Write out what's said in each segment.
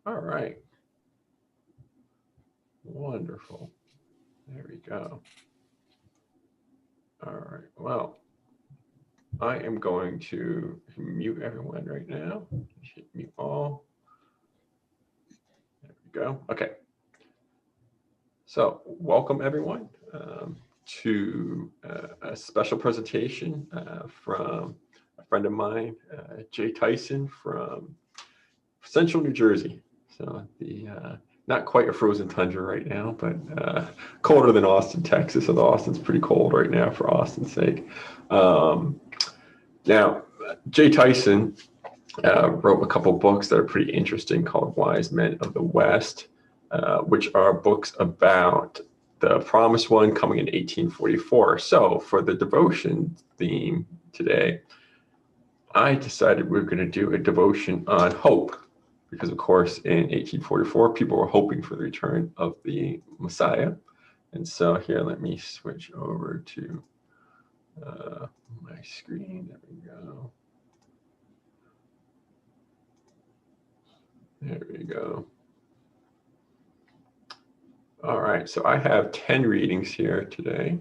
All right. Wonderful. There we go. All right. Well, I am going to mute everyone right now. Hit mute all. There we go. Okay. So, welcome everyone to a special presentation from a friend of mine, Jay Tyson from Central New Jersey. So the not quite a frozen tundra right now, but colder than Austin, Texas. So Austin's pretty cold right now for Austin's sake. Um, Now, Jay Tyson wrote a couple books that are pretty interesting called Wise Men of the West, which are books about the Promised One coming in 1844. So for the devotion theme today, I decided we are going to do a devotion on hope because, of course, in 1844, people were hoping for the return of the Messiah. And so here, let me switch over to my screen. There we go. There we go. All right, so I have 10 readings here today.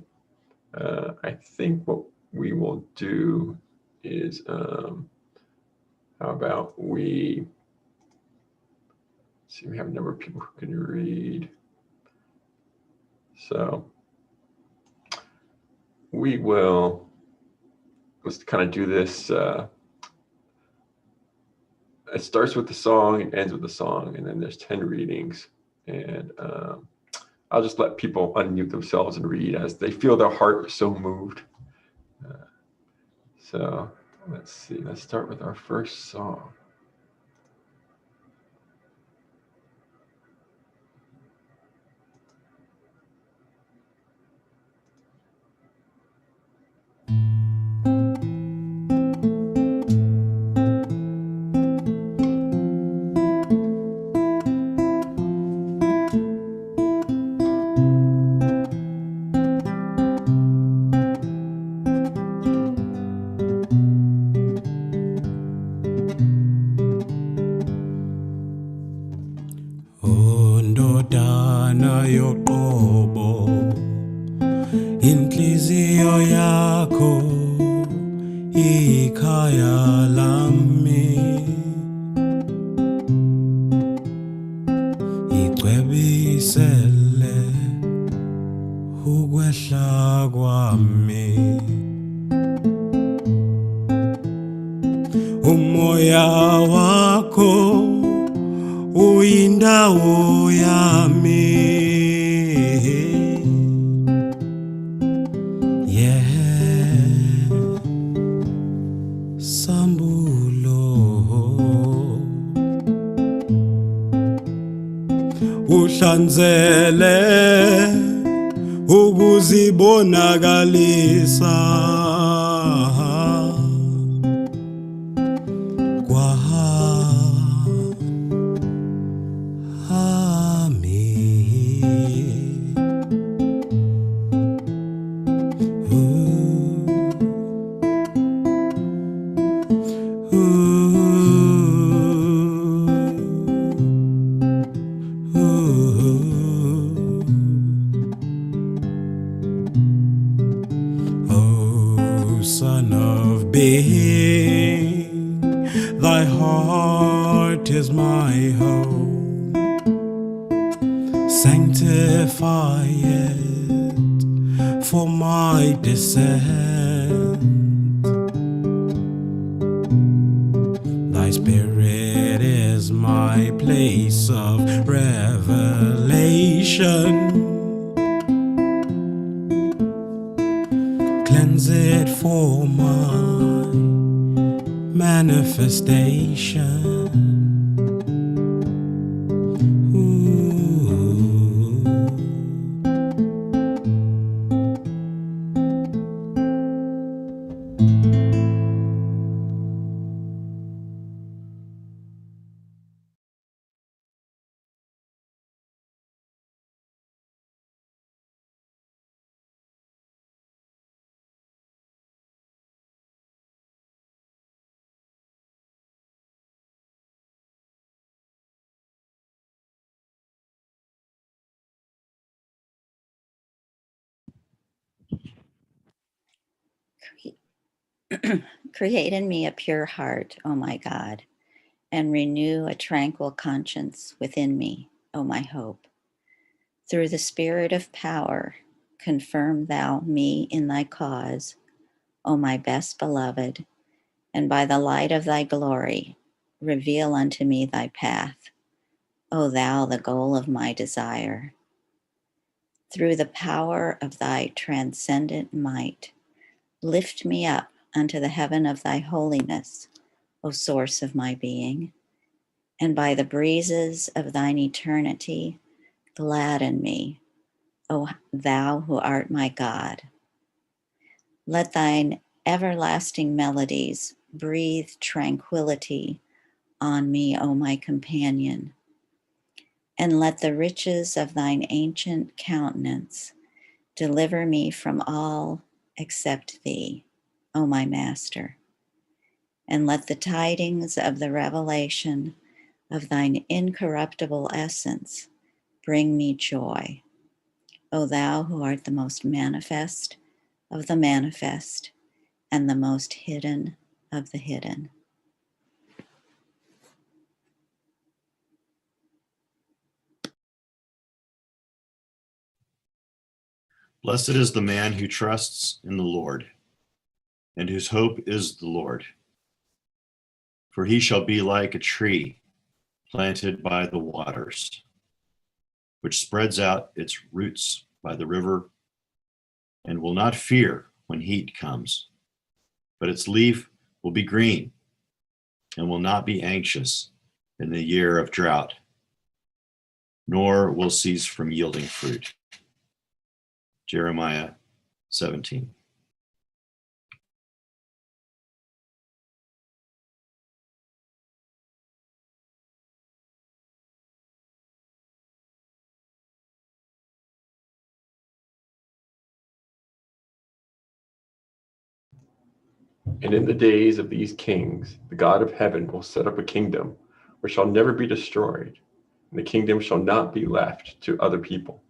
I think what we will do is, how about we see, we have a number of people who can read. So we will, let's kind of do this. It starts with the song, it ends with the song, and then there's 10 readings. And I'll just let people unmute themselves and read as they feel their heart so moved. So let's see, let's start with our first song. Ndodana yoqobo inhliziyo yakho ikhaya lami icwebisele ukwehla kwami umoya wakho uyindawo yami sambulo uhlanzele ukuzibonakalisa Son of being, thy heart is my home. Sanctify it for my descent. Thy spirit is my place of revelation. Cleanse it for my manifestation. Create in me a pure heart, O my God, and renew a tranquil conscience within me, O my hope. Through the spirit of power, confirm thou me in thy cause, O my best beloved, and by the light of thy glory, reveal unto me thy path, O thou, the goal of my desire. Through the power of thy transcendent might, lift me up unto the heaven of thy holiness, O source of my being, and by the breezes of thine eternity, gladden me, O thou who art my God. Let thine everlasting melodies breathe tranquility on me, O my companion, and let the riches of thine ancient countenance deliver me from all except thee, O my master. And let the tidings of the revelation of thine incorruptible essence bring me joy, O thou who art the most manifest of the manifest and the most hidden of the hidden. Blessed is the man who trusts in the Lord, and whose hope is the Lord. For he shall be like a tree planted by the waters, which spreads out its roots by the river, and will not fear when heat comes, but its leaf will be green, and will not be anxious in the year of drought, nor will cease from yielding fruit. Jeremiah 17. And in the days of these kings, the God of heaven will set up a kingdom which shall never be destroyed, and the kingdom shall not be left to other people.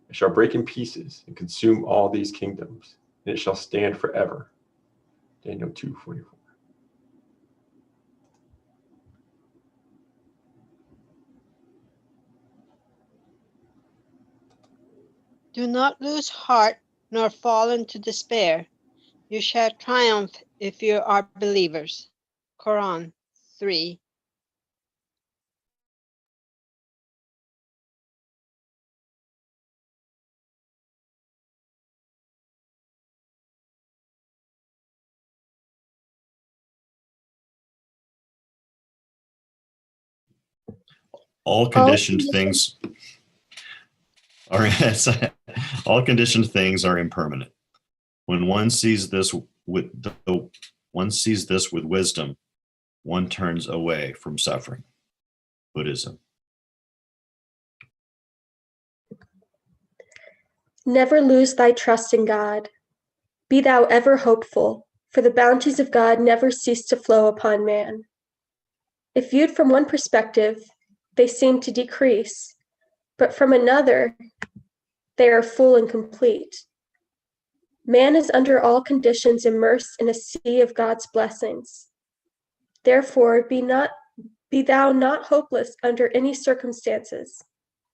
It shall break in pieces and consume all these kingdoms, and it shall stand forever. Daniel 2:44. Do not lose heart nor fall into despair. You shall triumph if you are believers. Quran 3. All conditioned things are all conditioned things are impermanent. When one sees this with wisdom, one turns away from suffering. Buddhism. Never lose thy trust in God. Be thou ever hopeful, for the bounties of God never cease to flow upon man. If viewed from one perspective, they seem to decrease, but from another, they are full and complete. Man is under all conditions immersed in a sea of God's blessings. Therefore, be thou not hopeless under any circumstances,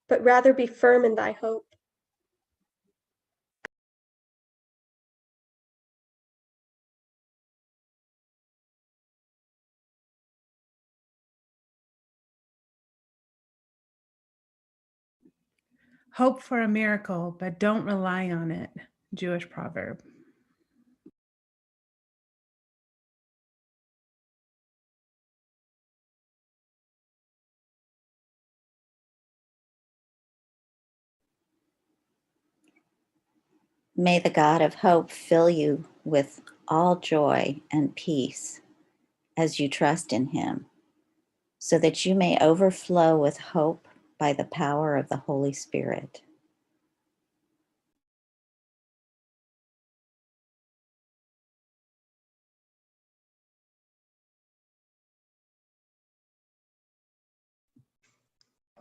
but rather be firm in thy hope. Hope for a miracle, but don't rely on it. Jewish proverb. May the God of hope fill you with all joy and peace as you trust in him, so that you may overflow with hope by the power of the Holy Spirit.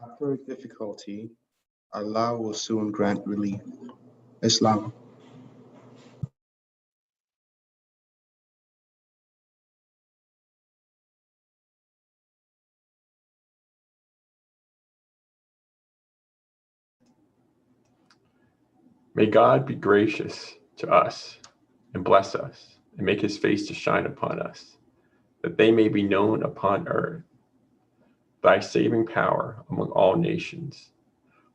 After difficulty, Allah will soon grant relief. Islam. May God be gracious to us and bless us and make his face to shine upon us, that they may be known upon earth, thy saving power among all nations.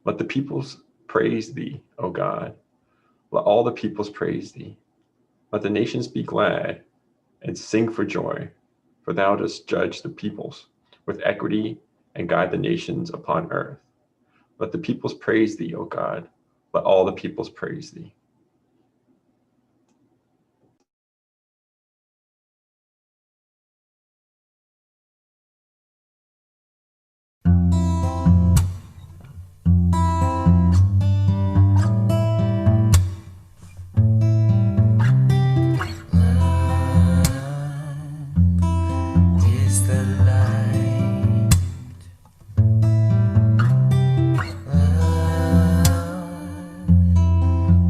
Let the peoples praise thee, O God. Let all the peoples praise thee. Let the nations be glad and sing for joy, for thou dost judge the peoples with equity and guide the nations upon earth. Let the peoples praise thee, O God. Let all the peoples praise thee. Is the light. Love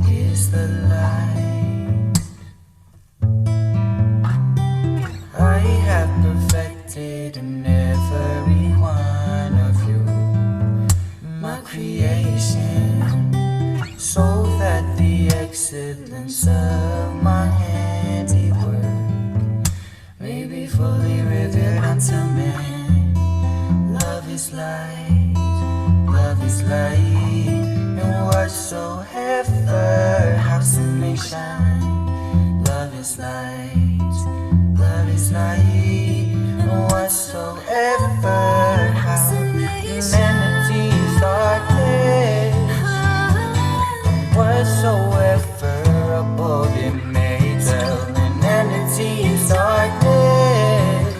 is the light. I have perfected in every one of you, my creation, so that the excellence of my handiwork may be fully revealed unto men. Love is light, and whatsoever house it may shine. Love is light, and whatsoever house humanity's darkness, whatsoever abode it may dwell. Humanity's darkness,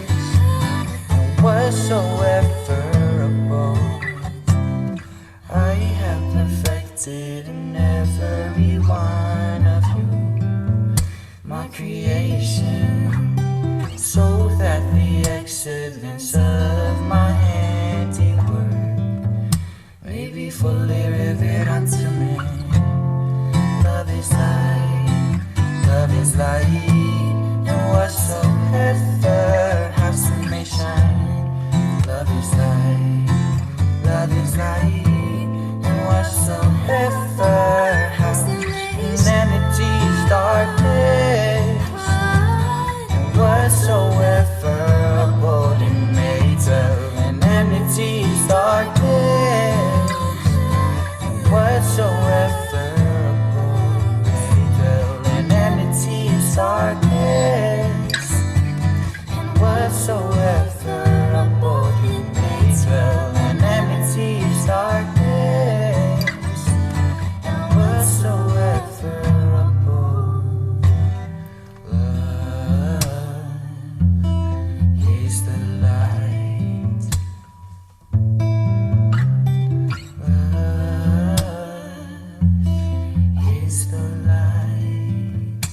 whatsoever abode, I have perfected in every one of you, my creation, so that the excellence of my handiwork may be fully revealed unto men. Love is light, and whatsoever house it may shine. Love is light, and whatsoever house humanity's darkness, and whatsoever abode it may dwell. Humanity's darkness, and whatsoever abode may dwell. Humanity's darkness, and whatsoever abode it may dwell. Humanity's darkness, and whatsoever abode. Love is the light. Love is the light.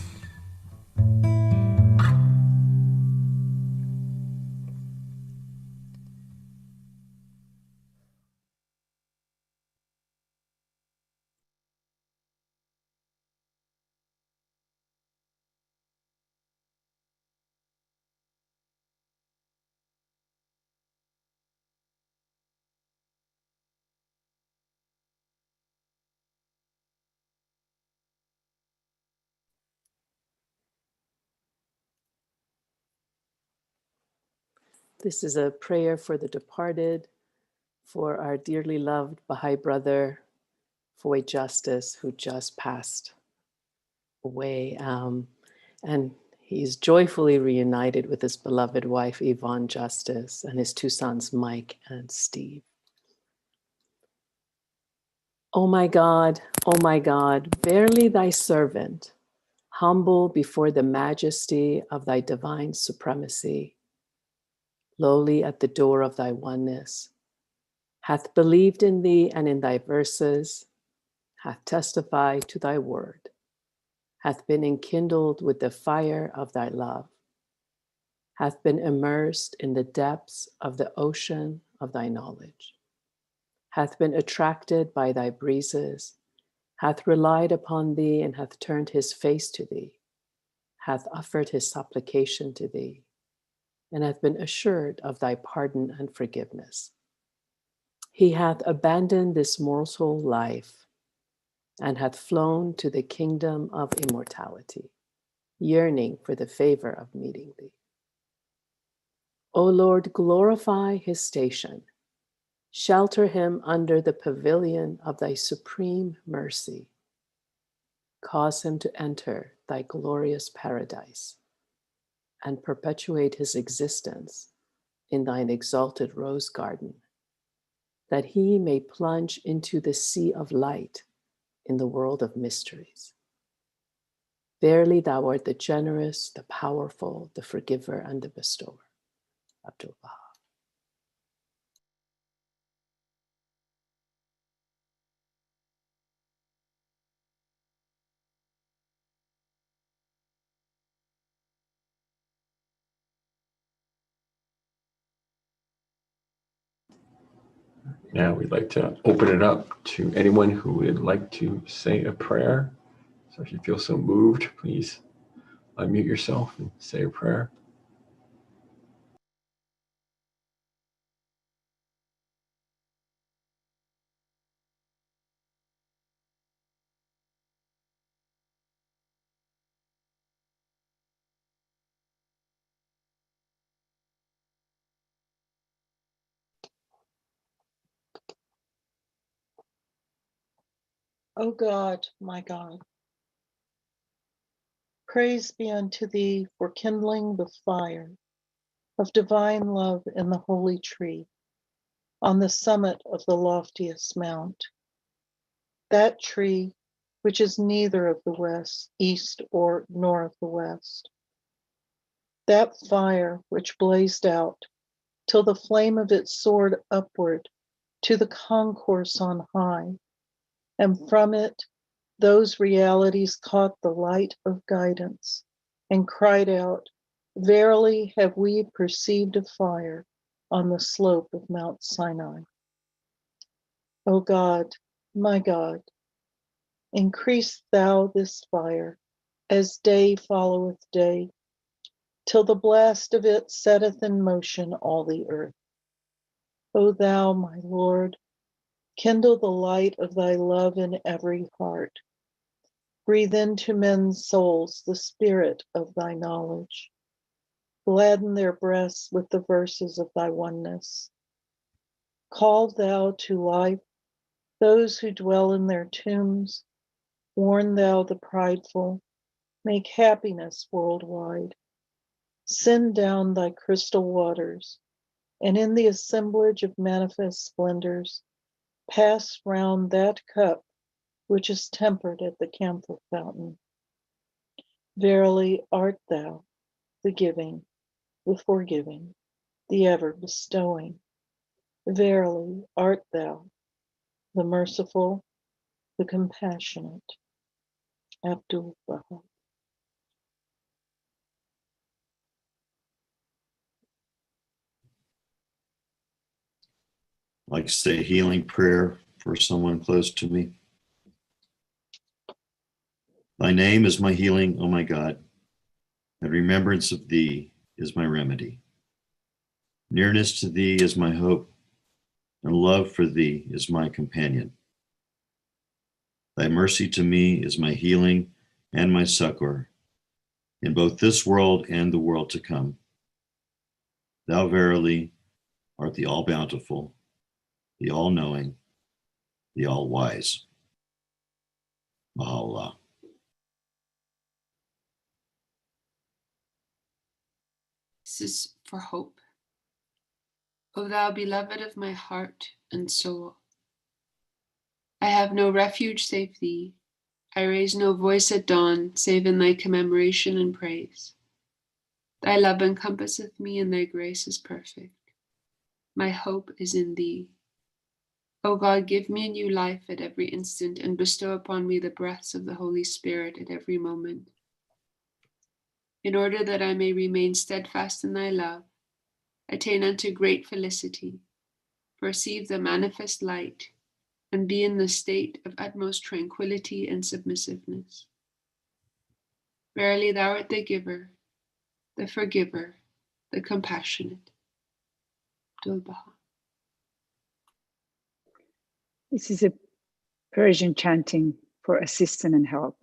This is a prayer for the departed, for our dearly loved Baha'i brother, Foy Justice, who just passed away. And he's joyfully reunited with his beloved wife, Yvonne Justice, and his two sons, Mike and Steve. O my God, verily thy servant, humble before the majesty of thy divine supremacy, lowly at the door of thy oneness, hath believed in thee and in thy verses, hath testified to thy word, hath been enkindled with the fire of thy love, hath been immersed in the depths of the ocean of thy knowledge, hath been attracted by thy breezes, hath relied upon thee and hath turned his face to thee, hath offered his supplication to thee, and hath been assured of thy pardon and forgiveness. He hath abandoned this mortal life, and hath flown to the kingdom of immortality, yearning for the favor of meeting thee. O Lord, glorify his station. Shelter him under the pavilion of thy supreme mercy. Cause him to enter thy glorious paradise and perpetuate his existence in thine exalted rose garden, that he may plunge into the sea of light in the world of mysteries. Verily, thou art the generous, the powerful, the forgiver, and the bestower. Abdul Baha. Now we'd like to open it up to anyone who would like to say a prayer. So if you feel so moved, please unmute yourself and say a prayer. O God, my God, praise be unto thee for kindling the fire of divine love in the holy tree on the summit of the loftiest mount. That tree which is neither of the west, east, nor of the west. That fire which blazed out till the flame of it soared upward to the concourse on high, and from it those realities caught the light of guidance and cried out, verily have we perceived a fire on the slope of Mount Sinai. O God, my God, increase thou this fire as day followeth day, till the blast of it setteth in motion all the earth. O thou, my Lord, kindle the light of thy love in every heart. Breathe into men's souls the spirit of thy knowledge. Gladden their breasts with the verses of thy oneness. Call thou to life those who dwell in their tombs. Warn thou the prideful. Make happiness worldwide. Send down thy crystal waters, and in the assemblage of manifest splendors, pass round that cup which is tempered at the camphor fountain. Verily art thou the giving, the forgiving, the ever bestowing. Verily art thou the merciful, the compassionate. Abdul Baha. I'd like to say a healing prayer for someone close to me. Thy name is my healing, O my God, and remembrance of thee is my remedy. Nearness to thee is my hope, and love for thee is my companion. Thy mercy to me is my healing and my succor in both this world and the world to come. Thou verily art the all-bountiful, the all-knowing, the all-wise. Baha'u'llah. This is for hope. O thou beloved of my heart and soul, I have no refuge save thee. I raise no voice at dawn save in thy commemoration and praise. Thy love encompasseth me, and thy grace is perfect. My hope is in thee. O God, give me a new life at every instant, and bestow upon me the breaths of the Holy Spirit at every moment, in order that I may remain steadfast in thy love, attain unto great felicity, perceive the manifest light, and be in the state of utmost tranquility and submissiveness. Verily thou art the giver, the forgiver, the compassionate. Abdul Baha. This is a Persian chanting for assistance and help.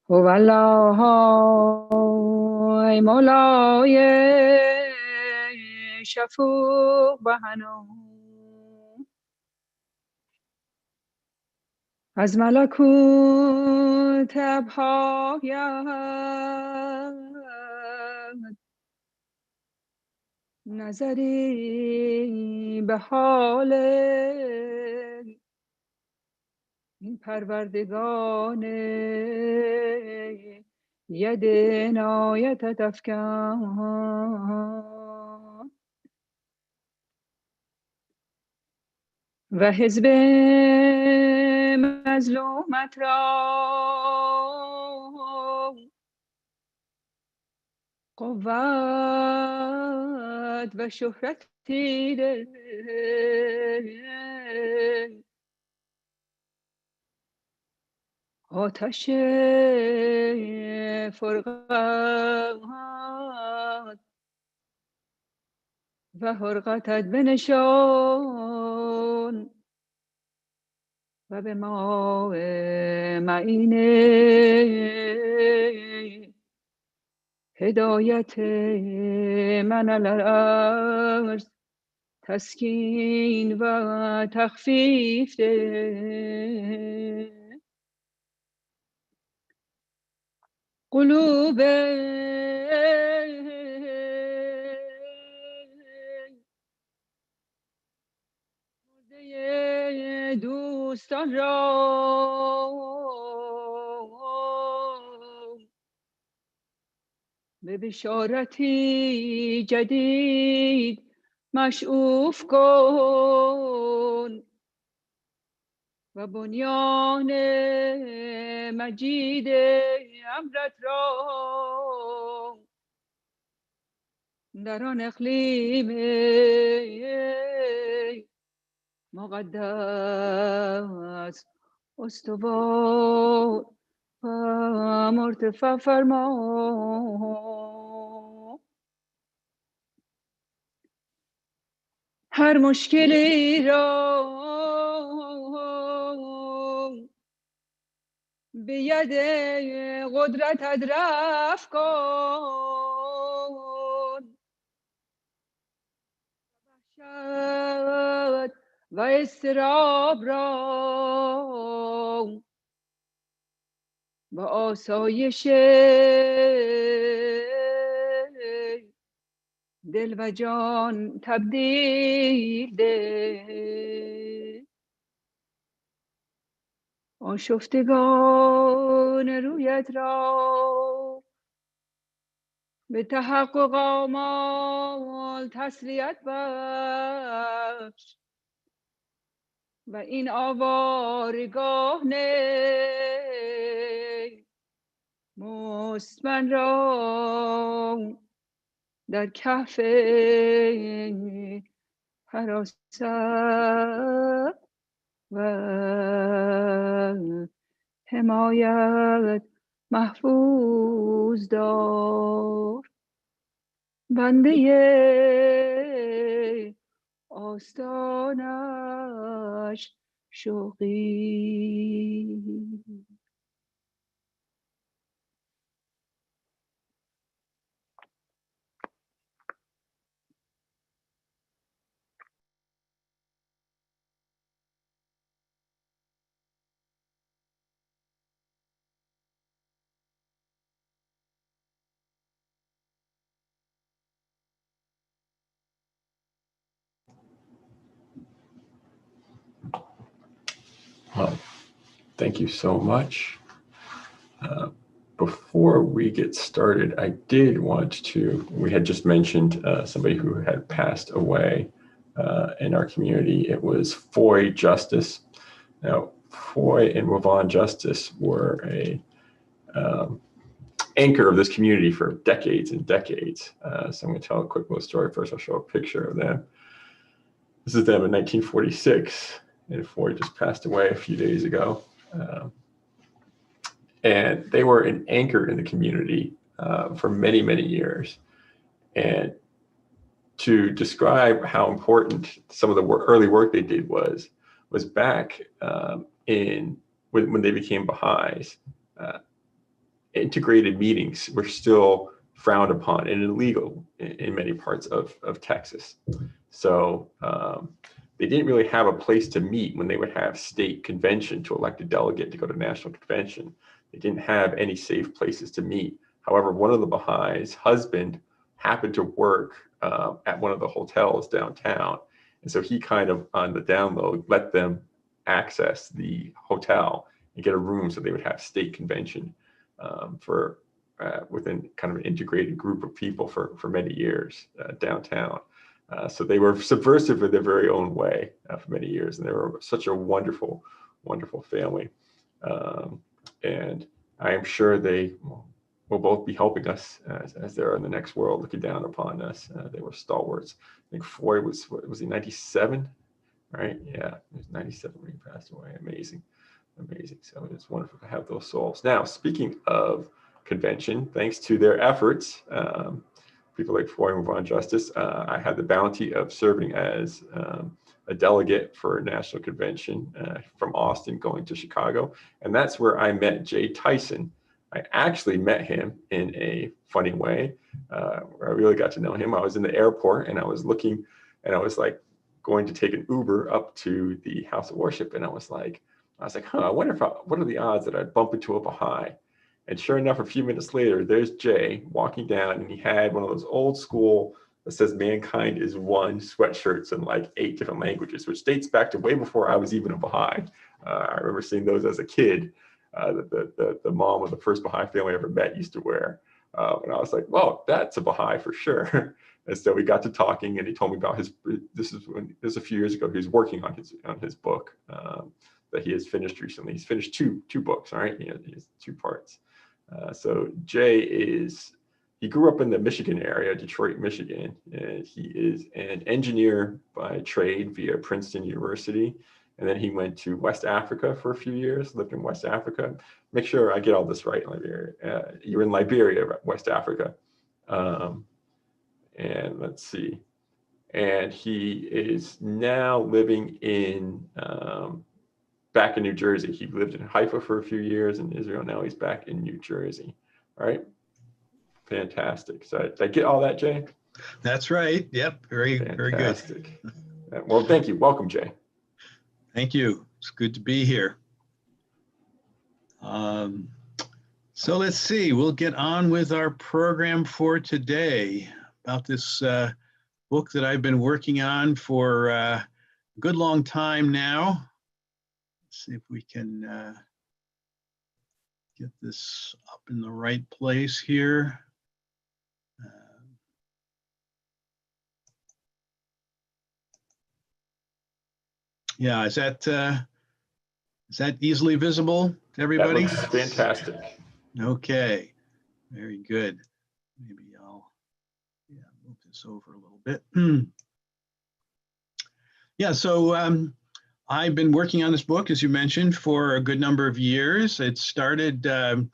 والله مولای شفوق و حنون، از ملکوت ابهایت نظری به حال این پروردگان ید عنایتت افکن و حزب مظلومت را قوت و شهرتی ده، آتش فرقت و حرقتت بنشان و به ما معین هدایت من الارض تسکین و تخفیف ده. قلوب دوستان را به بشارتی جدید مشعوف کن و بنیان مجید امرت را در آن اقلیم مقدس استوار و مرتفع فرما. هر مشکلی را به ید قدرتت رفع کن، وحشت و اضطراب را با آسایش دل و جان تبدیل ده. آشفتگان رویت را به تحقق آمال تسلیت بخش و این آوارگاه مستمن را در کف حراست و حمایت محفوظ دار. بنده آستانش شوقی. Well, thank you so much. Before we get started, I did want to, we had just mentioned somebody who had passed away in our community. It was Foy Justice. Now, Foy and Ravon Justice were a anchor of this community for decades and decades. So I'm going to tell a quick little story. First, I'll show a picture of them. This is them in 1946, and Foy just passed away a few days ago. And they were an anchor in the community for many, many years. And to describe how important some of the early work they did was was back when they became Baha'is, integrated meetings were still frowned upon and illegal in many parts of Texas. So they didn't really have a place to meet when they would have state convention to elect a delegate to go to national convention. They didn't have any safe places to meet. However, one of the Baha'is' husband happened to work at one of the hotels downtown. And so he kind of, on the download, let them access the hotel and get a room so they would have state convention within kind of an integrated group of people for many years downtown. So they were subversive in their very own way for many years. And they were such a wonderful, wonderful family. And I am sure they will both be helping us as they're in the next world looking down upon us. They were stalwarts. I think Foy was he 97? Right? Yeah, he was 97 when he passed away. Amazing. Amazing. So it's wonderful to have those souls. Now, speaking of convention, thanks to their efforts, people like Foy and Von Justice, I had the bounty of serving as a delegate for a national convention from Austin going to Chicago. And that's where I met Jay Tyson. I actually met him in a funny way, where I really got to know him. I was in the airport and I was looking, and I was like going to take an Uber up to the house of worship. And I was like, I wonder what are the odds that I'd bump into a Baha'i? And sure enough, a few minutes later, there's Jay walking down, and he had one of those old school that says "Mankind is One" sweatshirts in like 8 different languages, which dates back to way before I was even a Baha'i. I remember seeing those as a kid. The mom of the first Baha'i family I ever met used to wear. And I was like, well, that's a Baha'i for sure. And so we got to talking, and he told me about this is a few years ago, he was working on his book that he has finished recently. He's finished two books, all right? He has 2 parts. So Jay he grew up in the Michigan area, Detroit, Michigan, and he is an engineer by trade via Princeton University. And then he went to West Africa for a few years, lived in West Africa. Make sure I get all this right, Liberia. You're in Liberia, West Africa. And let's see. And he is now living back in New Jersey. He lived in Haifa for a few years in Israel. Now he's back in New Jersey. All right. Fantastic. So did I get all that, Jay? That's right. Yep. Very good. Well, thank you. Welcome, Jay. Thank you. It's good to be here. So let's see. We'll get on with our program for today about this book that I've been working on for a good long time now. Let's see if we can get this up in the right place here. Yeah, is that easily visible to everybody? That looks fantastic. Okay, very good. Maybe I'll move this over a little bit. Yeah, so I've been working on this book, as you mentioned, for a good number of years. It started started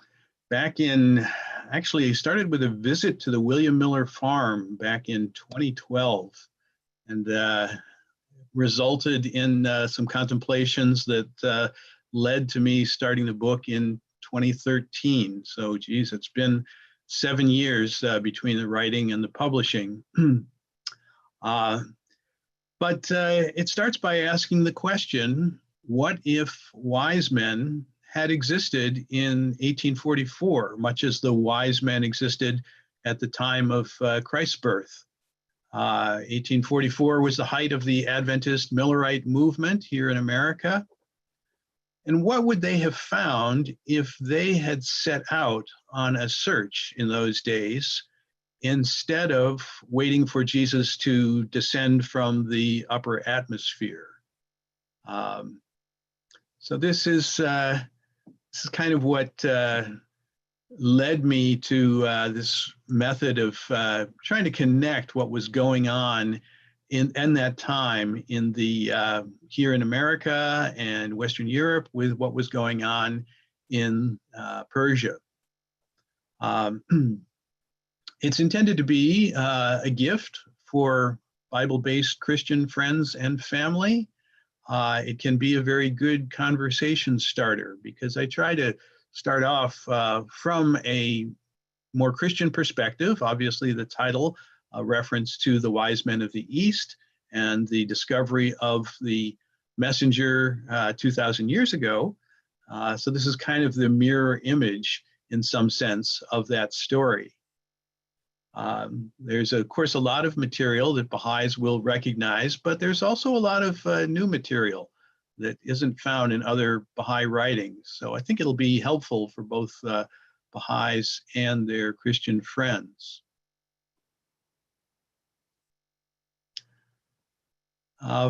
with a visit to the William Miller farm back in 2012, and resulted in some contemplations that led to me starting the book in 2013. So, geez, it's been 7 years between the writing and the publishing. But it starts by asking the question, what if wise men had existed in 1844, much as the wise men existed at the time of Christ's birth? 1844 was the height of the Adventist Millerite movement here in America. And what would they have found if they had set out on a search in those days instead of waiting for Jesus to descend from the upper atmosphere? So this is kind of what led me to this method of trying to connect what was going on in that time in the here in America and Western Europe with what was going on in Persia. It's intended to be a gift for Bible-based Christian friends and family. it can be a very good conversation starter, because I try to start off from a more Christian perspective. Obviously, the title, a reference to the wise men of the East and the discovery of the messenger 2,000 years ago. So this is kind of the mirror image, in some sense, of that story. There's, of course, a lot of material that Baha'is will recognize, but there's also a lot of new material that isn't found in other Baha'i writings. So I think it'll be helpful for both Baha'is and their Christian friends.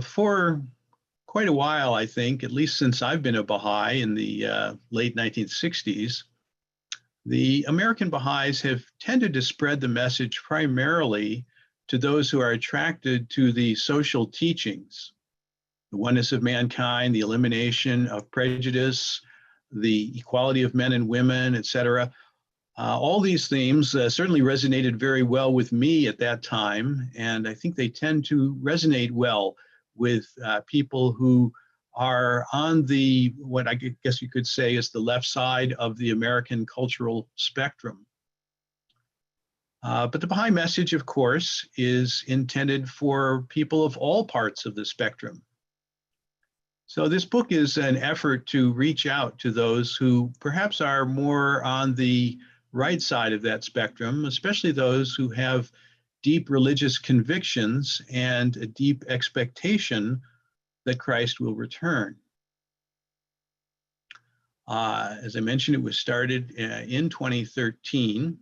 For quite a while, I think, at least since I've been a Baha'i in the late 1960s, the American Baha'is have tended to spread the message primarily to those who are attracted to the social teachings, the oneness of mankind, the elimination of prejudice, the equality of men and women, etc. All these themes certainly resonated very well with me at that time, and I think they tend to resonate well with people who are on the, what I guess you could say is the left side of the American cultural spectrum. But the Baha'i message, of course, is intended for people of all parts of the spectrum. So this book is an effort to reach out to those who perhaps are more on the right side of that spectrum, especially those who have deep religious convictions and a deep expectation that Christ will return. As I mentioned, it was started in 2013.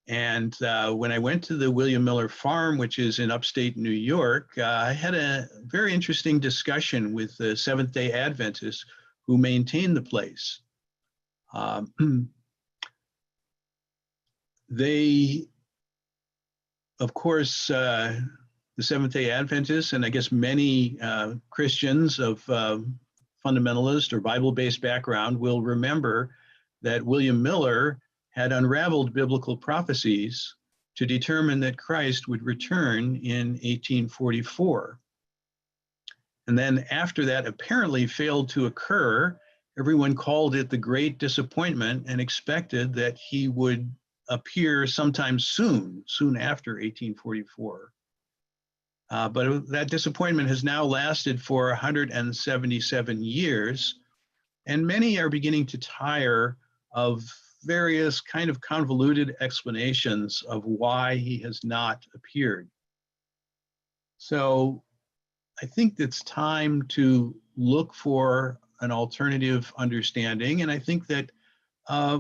And when I went to the William Miller Farm, which is in upstate New York, I had a very interesting discussion with the Seventh-day Adventists who maintain the place. They, of course, the Seventh-day Adventists, and I guess many Christians of fundamentalist or Bible-based background will remember that William Miller had unraveled biblical prophecies to determine that Christ would return in 1844. And then after that apparently failed to occur, everyone called it the Great Disappointment and expected that he would appear sometime soon after 1844. But that disappointment has now lasted for 177 years, and many are beginning to tire of various kind of convoluted explanations of why he has not appeared. So I think it's time to look for an alternative understanding, and I think that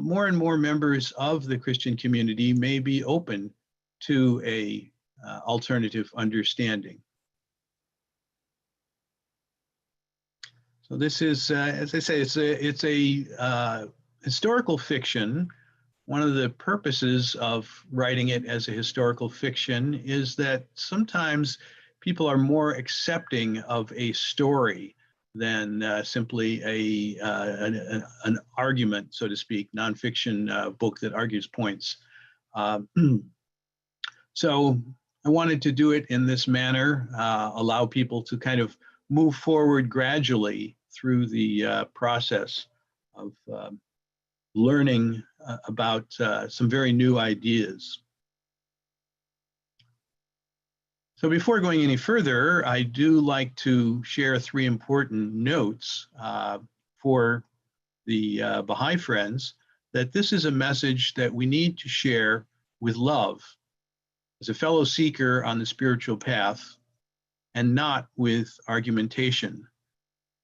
more and more members of the Christian community may be open to a alternative understanding. So this is, as I say, it's a historical fiction. One of the purposes of writing it as a historical fiction is that sometimes people are more accepting of a story than simply an argument, so to speak, nonfiction book that argues points. So I wanted to do it in this manner, allow people to kind of move forward gradually through the process of learning about some very new ideas. So before going any further, I do like to share 3 important notes for the Baha'i friends, that this is a message that we need to share with love as a fellow seeker on the spiritual path, and not with argumentation.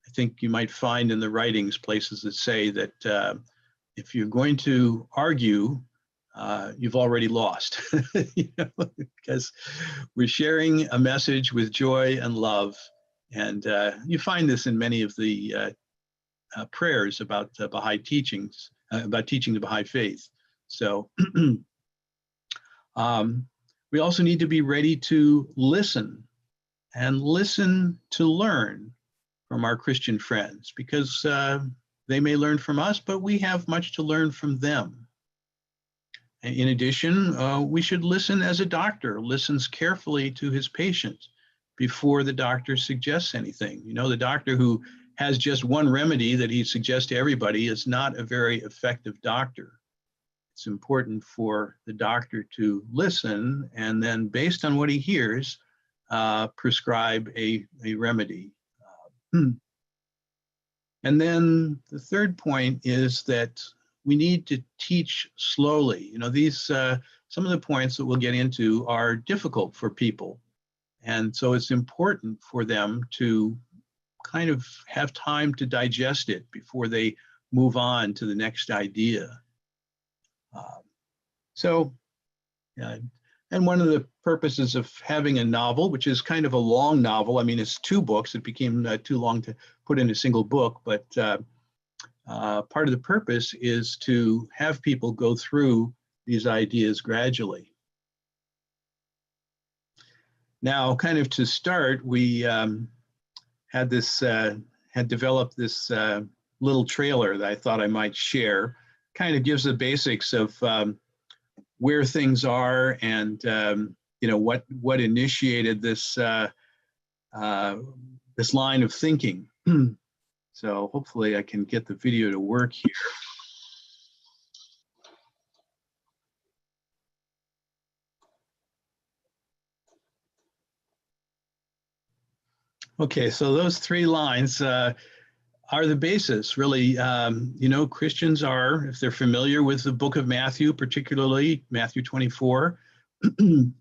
I think you might find in the writings places that say that if you're going to argue, you've already lost, because we're sharing a message with joy and love. And you find this in many of the prayers about Baha'i teachings, about teaching the Baha'i faith. So we also need to be ready to listen, and listen to learn from our Christian friends, because they may learn from us, but we have much to learn from them. In addition, we should listen as a doctor listens carefully to his patient. before the doctor suggests anything. You know, the doctor who has just one remedy that he suggests to everybody is not a very effective doctor. It's important for the doctor to listen and then, based on what he hears, prescribe a remedy. And then the third point is that we need to teach slowly. You know, these some of the points that we'll get into are difficult for people. And so it's important for them to kind of have time to digest it before they move on to the next idea. And one of the purposes of having a novel, which is kind of a long novel, I mean, it's 2 books. It became too long to put in a single book, but part of the purpose is to have people go through these ideas gradually. Now, kind of to start, we had developed this little trailer that I thought I might share. Kind of gives the basics of where things are and you know, what initiated this this line of thinking. So hopefully I can get the video to work here. Okay, so those 3 lines are the basis, really. You know, Christians are, if they're familiar with the book of Matthew, particularly Matthew 24,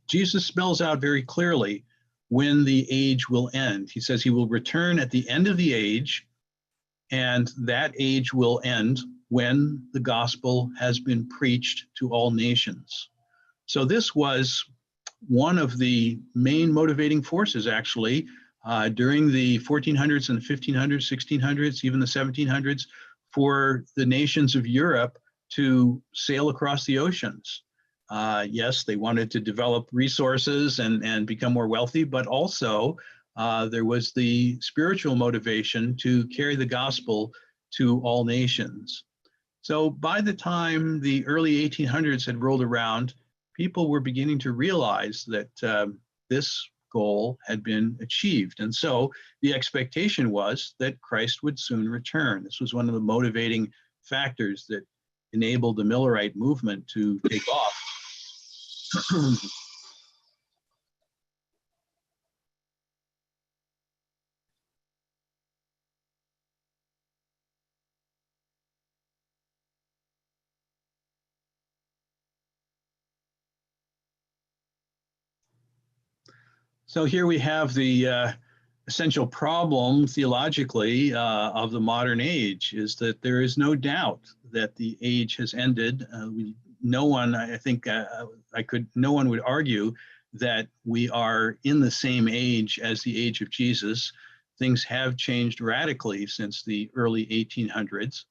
Jesus spells out very clearly when the age will end. He says he will return at the end of the age, and that age will end when the gospel has been preached to all nations. So this was one of the main motivating forces, actually, during the 1400s and 1500s, 1600s, even the 1700s, for the nations of Europe to sail across the oceans. Yes, they wanted to develop resources and become more wealthy, but also there was the spiritual motivation to carry the gospel to all nations. So by the time the early 1800s had rolled around, people were beginning to realize that this goal had been achieved. And so the expectation was that Christ would soon return. This was one of the motivating factors that enabled the Millerite movement to take off. So here we have the essential problem theologically of the modern age, is that there is no doubt that the age has ended. No one, I think, no one would argue that we are in the same age as the age of Jesus. Things have changed radically since the early 1800s.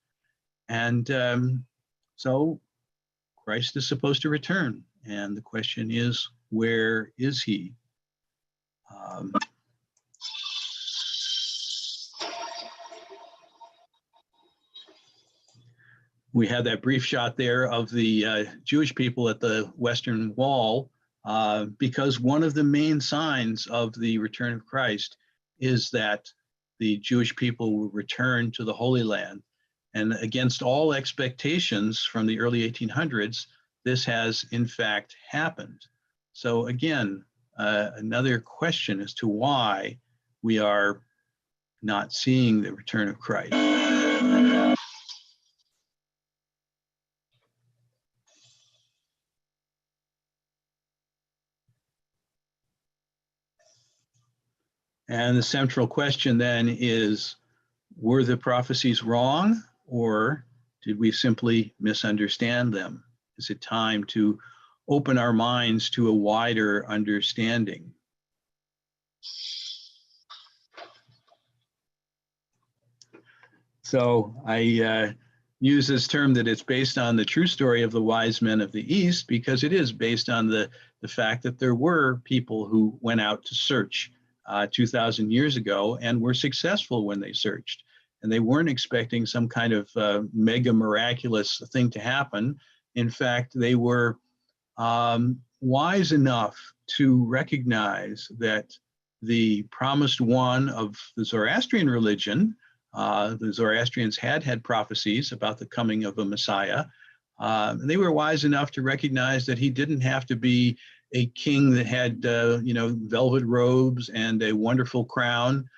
And so Christ is supposed to return. And the question is, where is he? We had that brief shot there of the Jewish people at the Western Wall, because one of the main signs of the return of Christ is that the Jewish people will return to the Holy Land. And against all expectations from the early 1800s, this has in fact happened. So again, another question as to why we are not seeing the return of Christ. And the central question then is, were the prophecies wrong, or did we simply misunderstand them? Is it time to open our minds to a wider understanding? So I use this term that it's based on the true story of the wise men of the East, because it is based on the fact that there were people who went out to search 2,000 years ago and were successful when they searched. And they weren't expecting some kind of mega miraculous thing to happen. In fact, they were wise enough to recognize that the promised one of the Zoroastrian religion. The Zoroastrians had prophecies about the coming of a Messiah. And they were wise enough to recognize that he didn't have to be a king that had, velvet robes and a wonderful crown.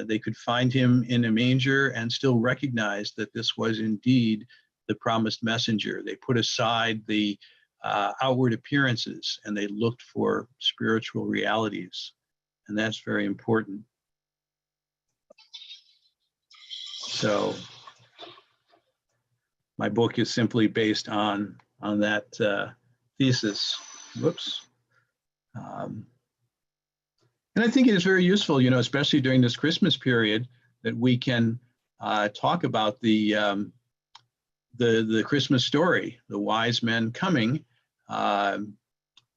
They could find him in a manger and still recognize that this was indeed the promised messenger. They put aside the outward appearances and they looked for spiritual realities. And that's very important. So my book is simply based on that thesis. Whoops. And I think it is very useful, especially during this Christmas period, that we can talk about the Christmas story. The wise men coming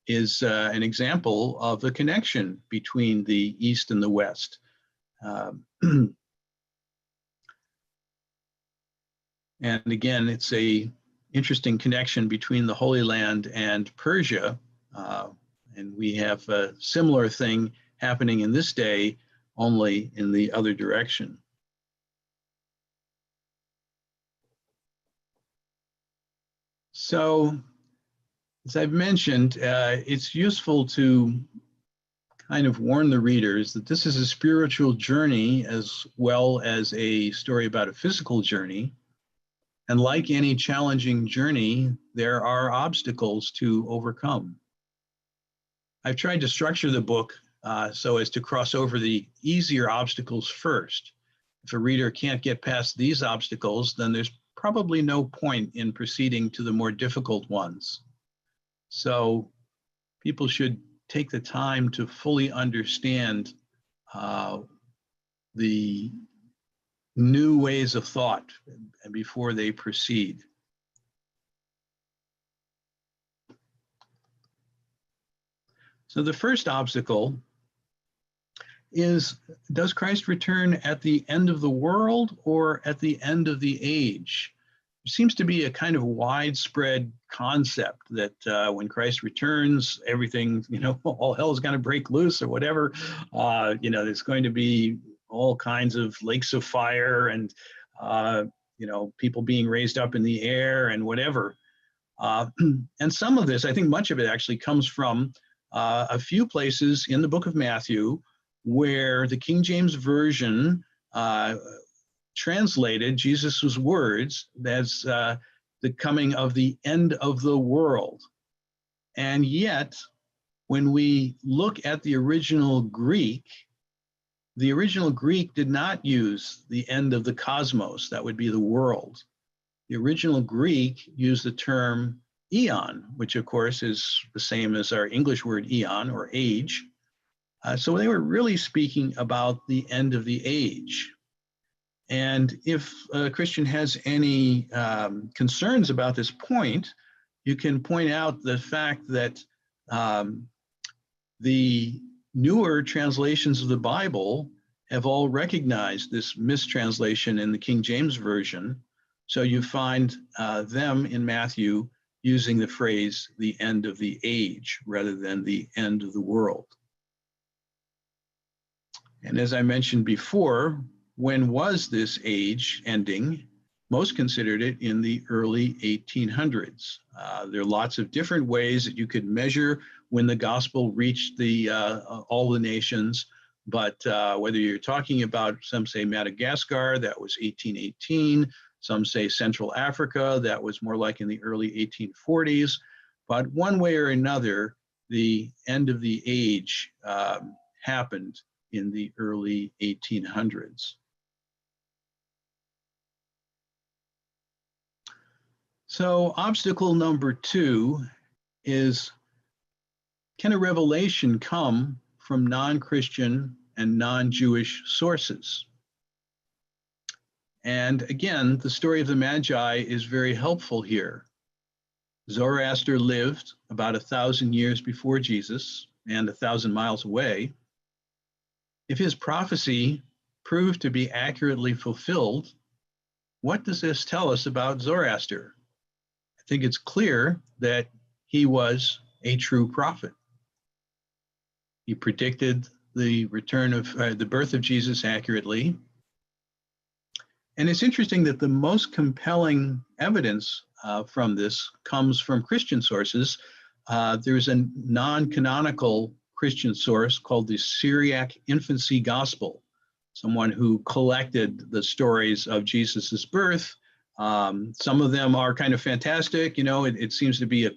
is an example of the connection between the East and the West. And again, it's a interesting connection between the Holy Land and Persia. And we have a similar thing happening in this day, only in the other direction. So, as I've mentioned, it's useful to kind of warn the readers that this is a spiritual journey as well as a story about a physical journey. And like any challenging journey, there are obstacles to overcome. I've tried to structure the book so as to cross over the easier obstacles first. If a reader can't get past these obstacles, then there's probably no point in proceeding to the more difficult ones. So people should take the time to fully understand the new ways of thought before they proceed. So the first obstacle is, does Christ return at the end of the world or at the end of the age? There seems to be a kind of widespread concept that when Christ returns, everything, all hell is going to break loose or whatever. There's going to be all kinds of lakes of fire and, people being raised up in the air and whatever. And some of this, I think much of it actually comes from a few places in the book of Matthew where the King James Version translated Jesus' words as the coming of the end of the world. And yet, when we look at the original Greek did not use the end of the cosmos, that would be the world. The original Greek used the term eon, which of course is the same as our English word eon or age. So they were really speaking about the end of the age. And if a Christian has any concerns about this point, you can point out the fact that the newer translations of the Bible have all recognized this mistranslation in the King James Version. So you find them in Matthew using the phrase the end of the age rather than the end of the world. And as I mentioned before, when was this age ending? Most considered it in the early 1800s. There are lots of different ways that you could measure when the gospel reached all the nations, but whether you're talking about, some say Madagascar, that was 1818, some say Central Africa, that was more like in the early 1840s, but one way or another, the end of the age happened in the early 1800s. So obstacle number 2 is, can a revelation come from non-Christian and non-Jewish sources? And again, the story of the Magi is very helpful here. Zoroaster lived about 1,000 years before Jesus and 1,000 miles away. If his prophecy proved to be accurately fulfilled, what does this tell us about Zoroaster? I think it's clear that he was a true prophet. He predicted the return of the birth of Jesus accurately. And it's interesting that the most compelling evidence from this comes from Christian sources. There's a non-canonical Christian source called the Syriac Infancy Gospel, someone who collected the stories of Jesus's birth. Some of them are kind of fantastic. You know, it seems to be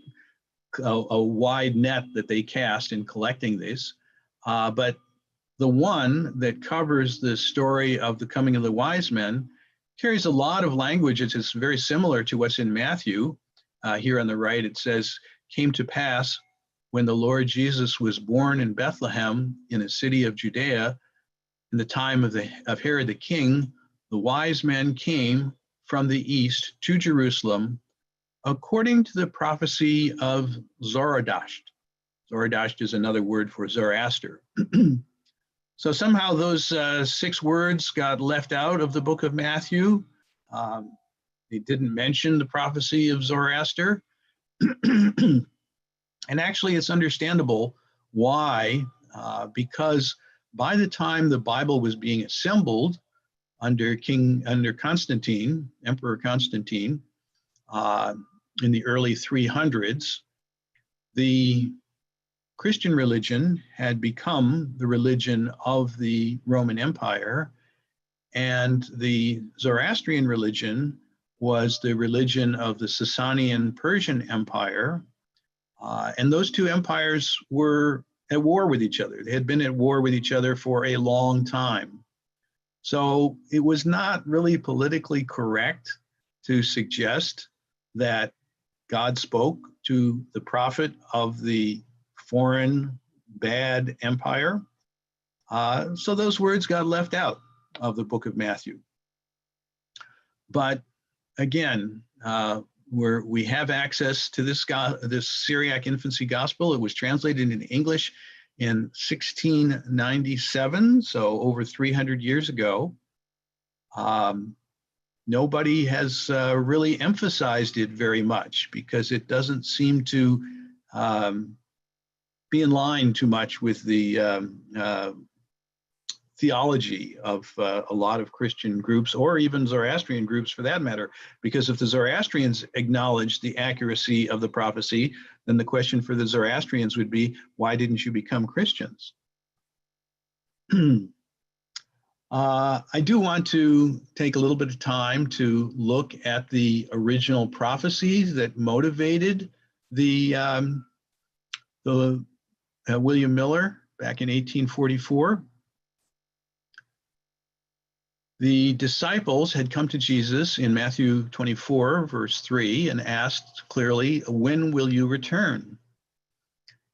a wide net that they cast in collecting these. But the one that covers the story of the coming of the wise men carries a lot of language. It's very similar to what's in Matthew. Here on the right, it says, "Came to pass when the Lord Jesus was born in Bethlehem in a city of Judea, in the time of Herod the king, the wise men came from the east to Jerusalem, according to the prophecy of Zoroaster." Zoroaster is another word for Zoroaster. So somehow those 6 words got left out of the book of Matthew. They didn't mention the prophecy of Zoroaster. And actually, it's understandable why, because by the time the Bible was being assembled under Constantine, Emperor Constantine, in the early 300s, the Christian religion had become the religion of the Roman Empire, and the Zoroastrian religion was the religion of the Sasanian Persian Empire. And those two empires were at war with each other. They had been at war with each other for a long time. So it was not really politically correct to suggest that God spoke to the prophet of the foreign bad empire. So those words got left out of the book of Matthew. But again, we have access to this Syriac Infancy Gospel. It was translated into English in 1697, so over 300 years ago. Nobody has really emphasized it very much because it doesn't seem to be in line too much with the theology of a lot of Christian groups, or even Zoroastrian groups for that matter, because if the Zoroastrians acknowledged the accuracy of the prophecy, then the question for the Zoroastrians would be, why didn't you become Christians? I do want to take a little bit of time to look at the original prophecies that motivated the William Miller back in 1844. The disciples had come to Jesus in Matthew 24, verse 3, and asked clearly, "When will you return?"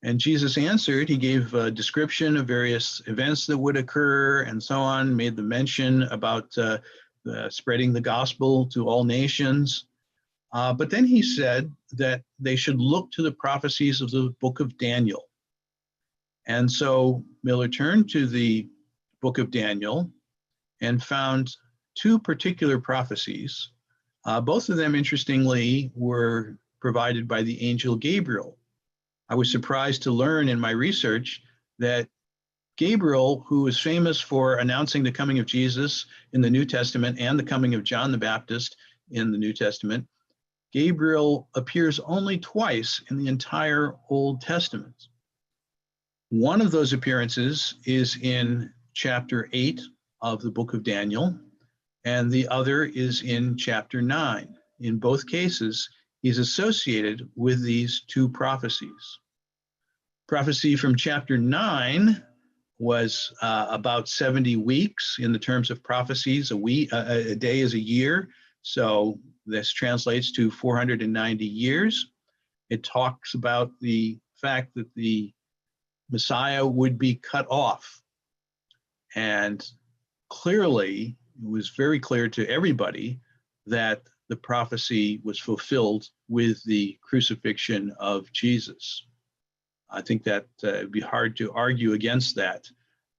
And Jesus answered. He gave a description of various events that would occur and so on, made the mention about spreading the gospel to all nations. But then he said that they should look to the prophecies of the book of Daniel. And so Miller turned to the book of Daniel and found 2 particular prophecies. Both of them, interestingly, were provided by the angel Gabriel. I was surprised to learn in my research that Gabriel, who is famous for announcing the coming of Jesus in the New Testament and the coming of John the Baptist in the New Testament, Gabriel appears only twice in the entire Old Testament. One of those appearances is in chapter 8 of the book of Daniel, and the other is in chapter 9. In both cases, he's associated with these 2 prophecies. Prophecy from chapter 9 was about 70 weeks in the terms of prophecies. A day is a year, so this translates to 490 years. It talks about the fact that the Messiah would be cut off, and clearly, it was very clear to everybody that the prophecy was fulfilled with the crucifixion of Jesus. I think that it'd be hard to argue against that.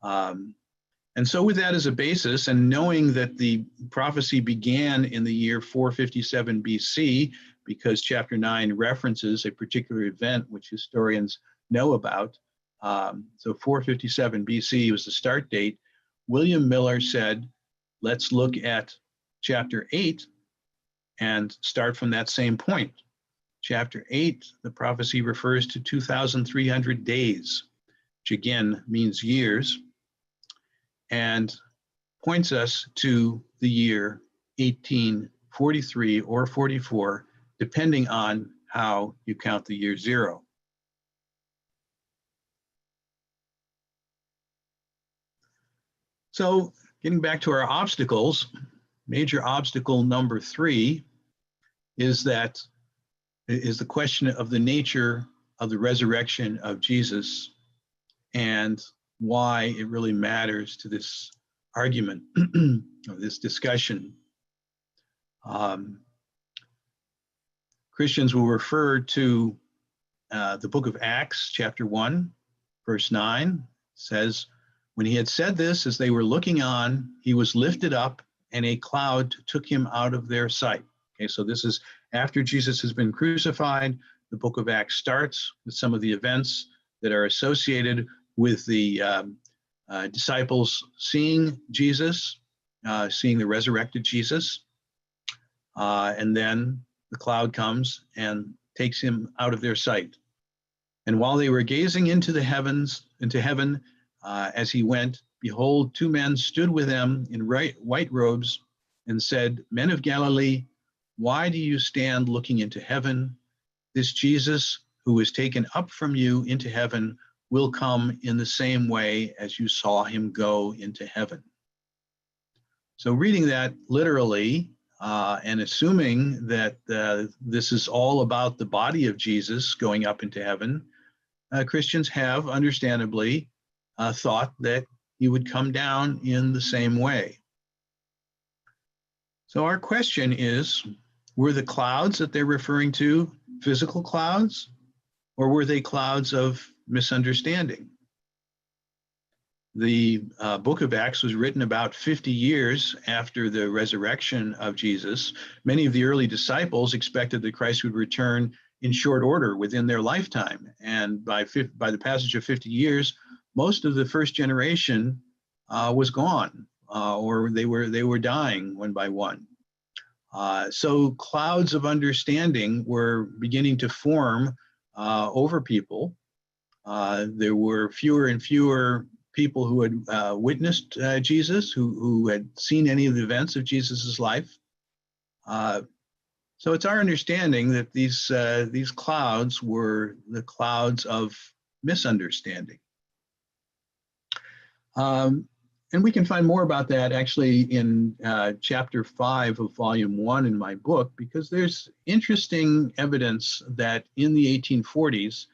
And so with that as a basis, and knowing that the prophecy began in the year 457 BC, because chapter 9 references a particular event which historians know about, So 457 BC was the start date. William Miller said, let's look at chapter 8 and start from that same point. Chapter 8, the prophecy refers to 2,300 days, which again means years, and points us to the year 1843 or 44, depending on how you count the year zero. So getting back to our obstacles, major obstacle number 3 is the question of the nature of the resurrection of Jesus and why it really matters to this argument or this discussion. Christians will refer to the book of Acts, chapter 1, verse 9, says, when he had said this, as they were looking on, he was lifted up and a cloud took him out of their sight. Okay, so this is after Jesus has been crucified. The book of Acts starts with some of the events that are associated with the disciples seeing Jesus, seeing the resurrected Jesus, and then the cloud comes and takes him out of their sight. And while they were gazing into heaven, as he went, behold, 2 men stood with them in white robes and said, Men of Galilee, why do you stand looking into heaven? This Jesus who was taken up from you into heaven will come in the same way as you saw him go into heaven. So reading that literally and assuming that this is all about the body of Jesus going up into heaven, Christians have understandably thought that he would come down in the same way. So our question is, were the clouds that they're referring to physical clouds, or were they clouds of misunderstanding? The book of Acts was written about 50 years after the resurrection of Jesus. Many of the early disciples expected that Christ would return in short order within their lifetime. And by the passage of 50 years, most of the first generation was gone, or they were dying one by one. So clouds of understanding were beginning to form over people. There were fewer and fewer people who had witnessed Jesus, who had seen any of the events of Jesus's life. So it's our understanding that these clouds were the clouds of misunderstanding. And we can find more about that actually in chapter 5 of volume 1 in my book, because there's interesting evidence that in the 1840s,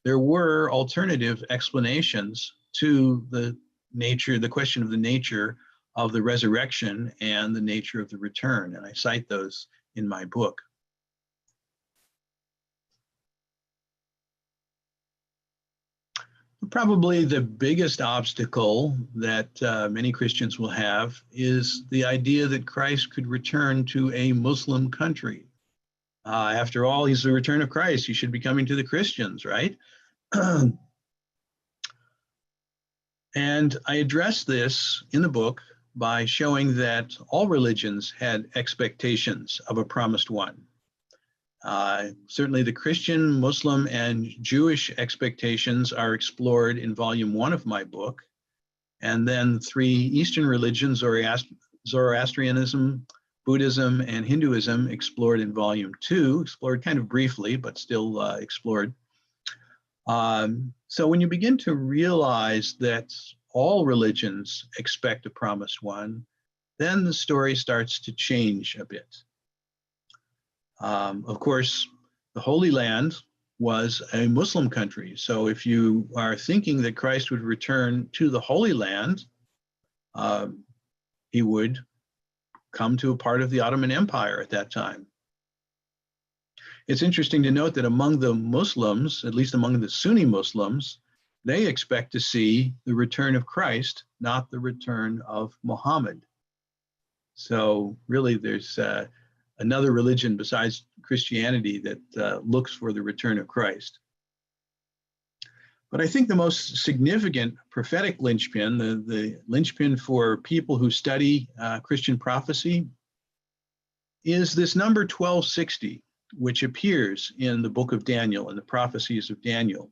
there were alternative explanations to the question of the nature of the resurrection and the nature of the return. And I cite those in my book. Probably the biggest obstacle that many Christians will have is the idea that Christ could return to a Muslim country. After all, he's the return of Christ. He should be coming to the Christians, right? And I address this in the book by showing that all religions had expectations of a promised one. Certainly the Christian, Muslim, and Jewish expectations are explored in volume 1 of my book. And then 3 Eastern religions, Zoroastrianism, Buddhism, and Hinduism, explored in volume 2, explored kind of briefly, but still explored. So when you begin to realize that all religions expect a promised one, then the story starts to change a bit. Of course, the Holy Land was a Muslim country. So if you are thinking that Christ would return to the Holy Land, he would come to a part of the Ottoman Empire at that time. It's interesting to note that among the Muslims, at least among the Sunni Muslims, they expect to see the return of Christ, not the return of Muhammad. So really there's another religion besides Christianity that looks for the return of Christ. But I think the most significant prophetic linchpin, the linchpin for people who study Christian prophecy, is this number 1260, which appears in the book of Daniel, in the prophecies of Daniel.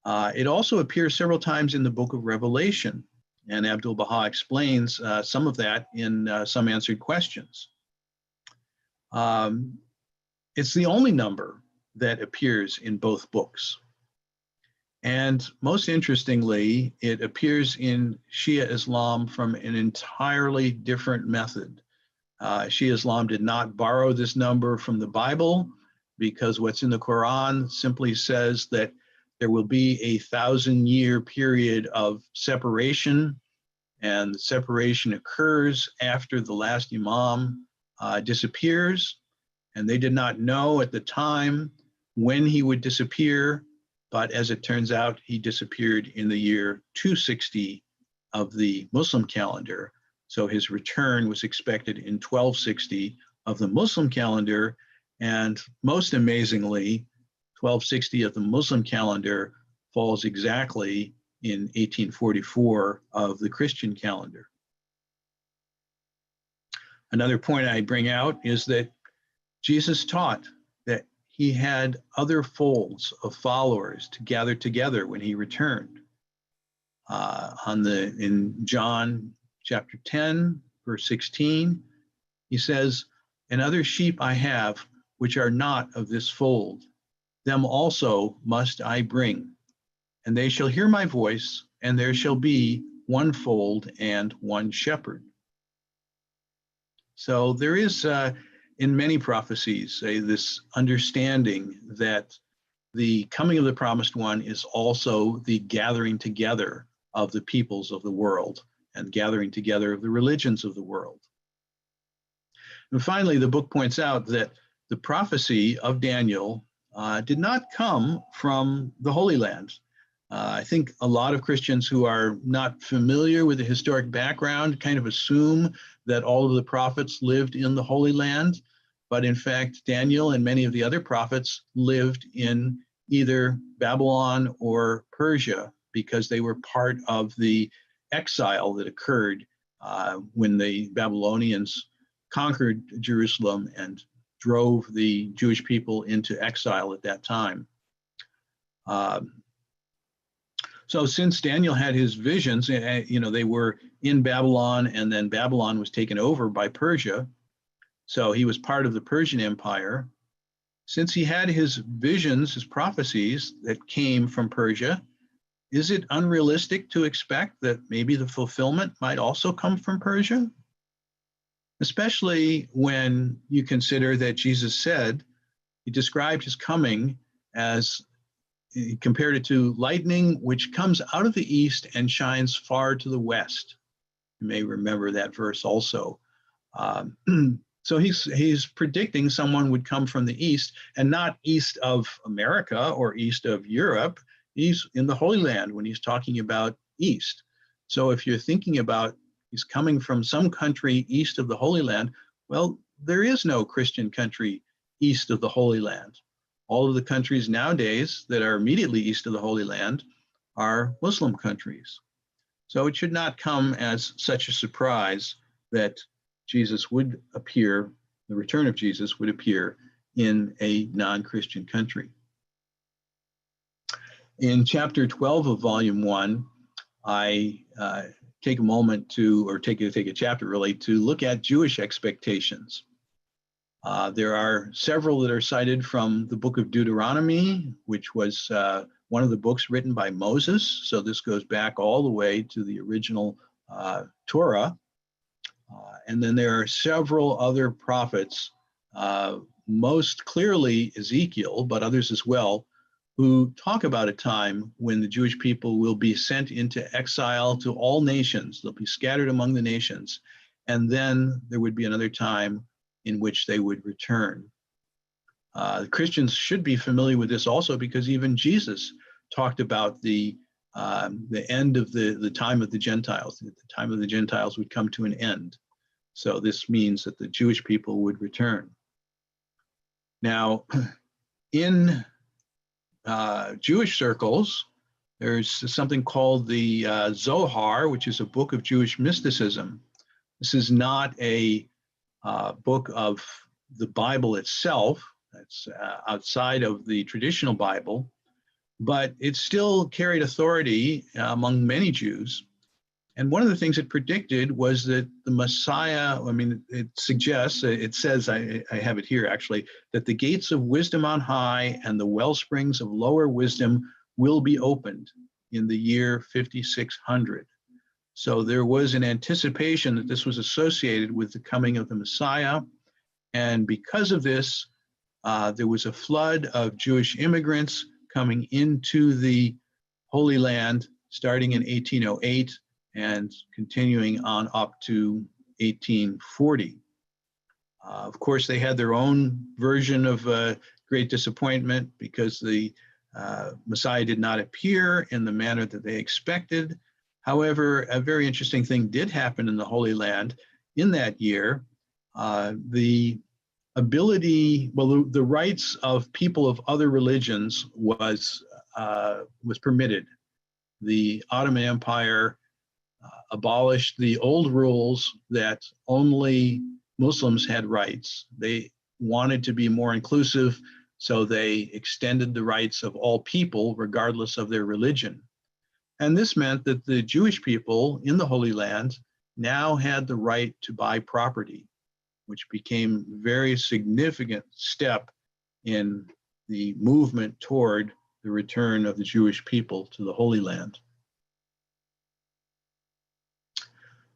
It also appears several times in the book of Revelation, and Abdu'l-Baha explains some of that in some answered questions. It's the only number that appears in both books. And most interestingly, it appears in Shia Islam from an entirely different method. Shia Islam did not borrow this number from the Bible, because what's in the Quran simply says that there will be a 1,000-year period of separation, and the separation occurs after the last Imam disappears. And they did not know at the time when he would disappear, but as it turns out, he disappeared in the year 260 of the Muslim calendar. So his return was expected in 1260 of the Muslim calendar, and most amazingly, 1260 of the Muslim calendar falls exactly in 1844 of the Christian calendar. Another point I bring out is that Jesus taught that he had other folds of followers to gather together when he returned. In John chapter 10, verse 16, he says, "And other sheep I have, which are not of this fold. Them also must I bring. And they shall hear my voice, and there shall be one fold and one shepherd." So there is, in many prophecies, this understanding that the coming of the promised one is also the gathering together of the peoples of the world and gathering together of the religions of the world. And finally, the book points out that the prophecy of Daniel did not come from the Holy Land. I think a lot of Christians who are not familiar with the historic background kind of assume that all of the prophets lived in the Holy Land, but in fact, Daniel and many of the other prophets lived in either Babylon or Persia, because they were part of the exile that occurred when the Babylonians conquered Jerusalem and drove the Jewish people into exile at that time. So since Daniel had his visions, they were in Babylon, and then Babylon was taken over by Persia. So he was part of the Persian Empire. Since he had his visions, his prophecies that came from Persia, is it unrealistic to expect that maybe the fulfillment might also come from Persia? Especially when you consider that Jesus said, he described his coming as, he compared it to lightning which comes out of the east and shines far to the west. You may remember that verse also. So he's predicting someone would come from the east, and not east of America or east of Europe. He's in the Holy Land when he's talking about east. So if you're thinking about he's coming from some country east of the Holy Land, well, there is no Christian country east of the Holy Land. All of the countries nowadays that are immediately east of the Holy Land are Muslim countries. So it should not come as such a surprise that Jesus would appear, the return of Jesus would appear in a non-Christian country. In chapter 12 of volume 1, I take a moment to, or take a chapter really, to look at Jewish expectations. There are several that are cited from the book of Deuteronomy, which was one of the books written by Moses. So this goes back all the way to the original Torah. And then there are several other prophets, most clearly Ezekiel, but others as well, who talk about a time when the Jewish people will be sent into exile to all nations. They'll be scattered among the nations. And then there would be another time in which they would return. Christians should be familiar with this also, because even Jesus talked about the end of the time of the Gentiles. The time of the Gentiles would come to an end. So this means that the Jewish people would return. Now, in Jewish circles, There's something called the Zohar, which is a book of Jewish mysticism. This is not a book of the Bible itself. That's outside of the traditional Bible, but it still carried authority among many Jews. And one of the things it predicted was that the Messiah, I mean, it suggests, it says, I have it here actually, that the gates of wisdom on high and the well springs of lower wisdom will be opened in the year 5600. So there was an anticipation that this was associated with the coming of the Messiah. And because of this, there was a flood of Jewish immigrants coming into the Holy Land starting in 1808 and continuing on up to 1840. Of course, they had their own version of great disappointment because the Messiah did not appear in the manner that they expected. However, a very interesting thing did happen in the Holy Land in that year. The rights of people of other religions was permitted. The Ottoman Empire abolished the old rules that only Muslims had rights. They wanted to be more inclusive, so they extended the rights of all people, regardless of their religion. And this meant that the Jewish people in the Holy Land now had the right to buy property, which became a very significant step in the movement toward the return of the Jewish people to the Holy Land.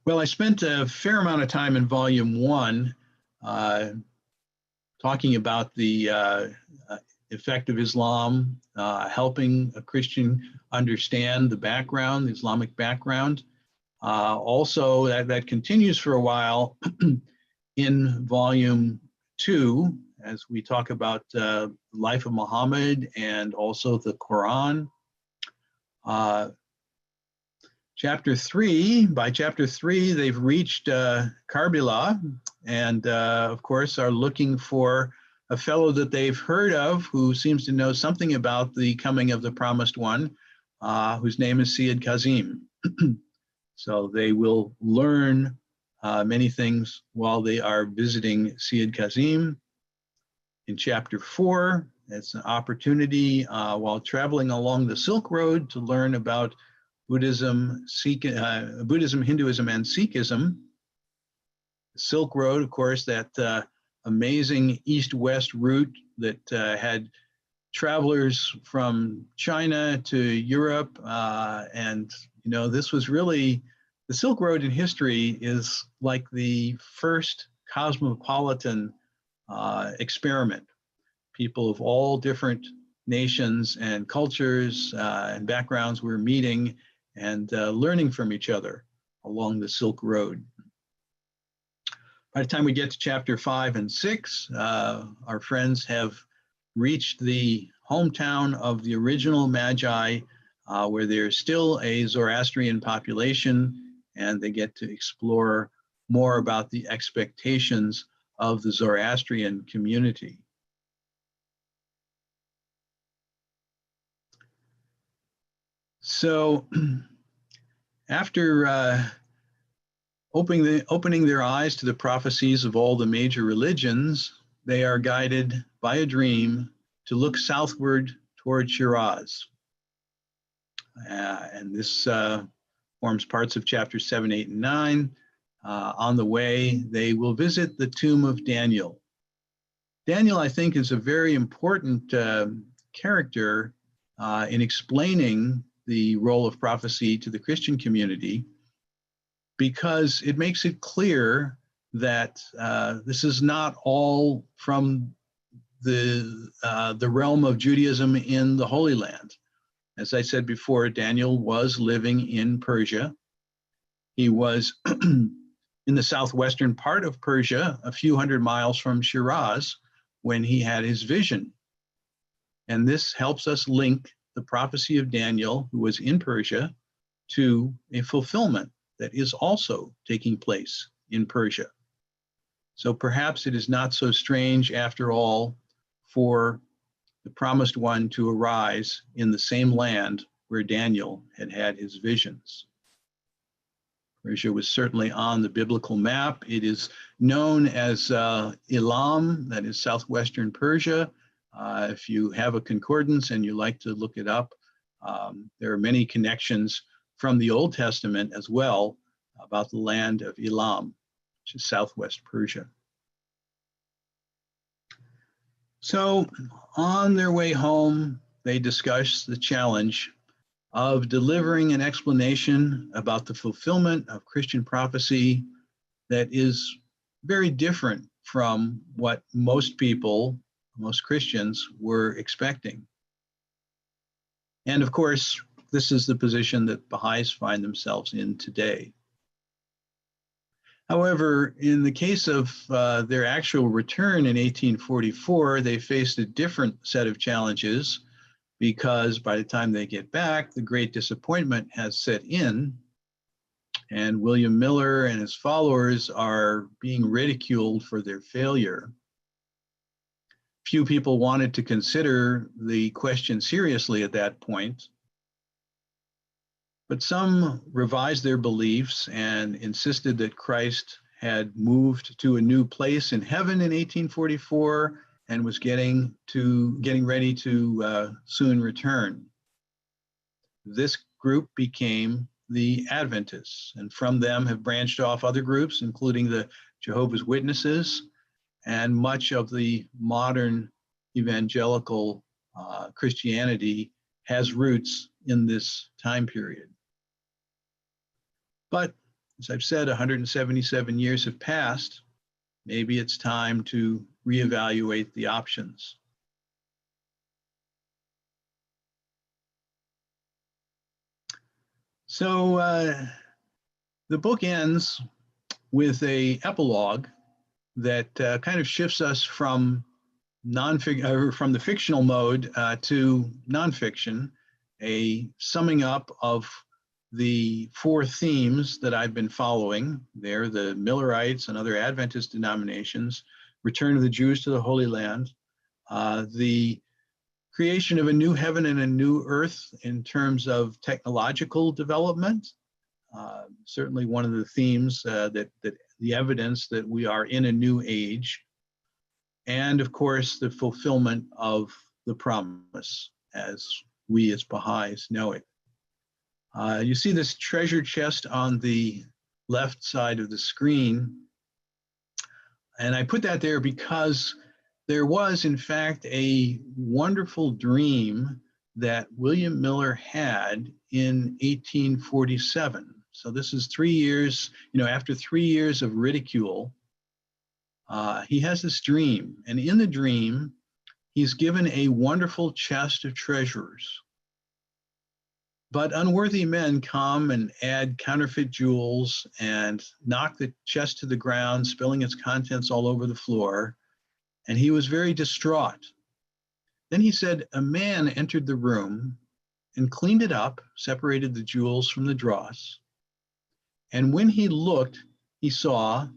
Well, I spent a fair amount of time in Volume 1 talking about the effect of Islam, helping a Christian understand the background, the Islamic background. Also, that continues for a while in Volume 2, as we talk about the life of Muhammad and also the Quran. Chapter 3, by chapter 3, they've reached Karbala and, of course, are looking for a fellow that they've heard of who seems to know something about the coming of the Promised One, whose name is Sayyid Kazim. So they will learn many things while they are visiting Sayyid Kazim. In chapter 4, it's an opportunity while traveling along the Silk Road to learn about Buddhism, Hinduism, and Sikhism. The Silk Road, of course, that amazing east-west route that had travelers from China to Europe. And, you know, this was really, the Silk Road in history is like the first cosmopolitan experiment. People of all different nations and cultures and backgrounds were meeting and learning from each other along the Silk Road. By the time we get to chapter 5 and 6, our friends have reached the hometown of the original Magi, where there's still a Zoroastrian population, and they get to explore more about the expectations of the Zoroastrian community. So after opening their eyes to the prophecies of all the major religions, they are guided by a dream to look southward toward Shiraz. And this forms parts of chapters 7, 8, and 9. On the way, they will visit the tomb of Daniel. Daniel, I think, is a very important character in explaining the role of prophecy to the Christian community, because it makes it clear that this is not all from the realm of Judaism in the Holy Land. As I said before, Daniel was living in Persia. He was in the southwestern part of Persia, a few hundred miles from Shiraz, when he had his vision. And this helps us link the prophecy of Daniel, who was in Persia, to a fulfillment that is also taking place in Persia. So perhaps it is not so strange, after all, for the Promised One to arise in the same land where Daniel had had his visions. Persia was certainly on the biblical map. It is known as Elam, that is southwestern Persia. If you have a concordance and you like to look it up, there are many connections from the Old Testament as well about the land of Elam, which is southwest Persia. So on their way home, they discuss the challenge of delivering an explanation about the fulfillment of Christian prophecy that is very different from what most people, most Christians, were expecting. And of course, this is the position that Baha'is find themselves in today. However, in the case of their actual return in 1844, they faced a different set of challenges, because by the time they get back, the great disappointment has set in, and William Miller and his followers are being ridiculed for their failure. Few people wanted to consider the question seriously at that point, but some revised their beliefs and insisted that Christ had moved to a new place in heaven in 1844 and was getting ready to soon return. This group became the Adventists, and from them have branched off other groups, including the Jehovah's Witnesses, and much of the modern evangelical Christianity has roots in this time period. But as I've said, 177 years have passed. Maybe it's time to reevaluate the options. So the book ends with an epilogue that kind of shifts us from from the fictional mode to nonfiction, a summing up of the four themes that I've been following. They're the Millerites and other Adventist denominations, return of the Jews to the Holy Land, the creation of a new heaven and a new earth in terms of technological development. Certainly one of the themes that the evidence that we are in a new age, and of course the fulfillment of the promise as we as Baha'is know it. You see this treasure chest on the left side of the screen, and I put that there because there was in fact a wonderful dream that William Miller had in 1847. So this is 3 years, after 3 years of ridicule, he has this dream, and in the dream, he's given a wonderful chest of treasures. But unworthy men come and add counterfeit jewels and knock the chest to the ground, spilling its contents all over the floor, and he was very distraught. Then he said, a man entered the room and cleaned it up, separated the jewels from the dross, and when he looked, he saw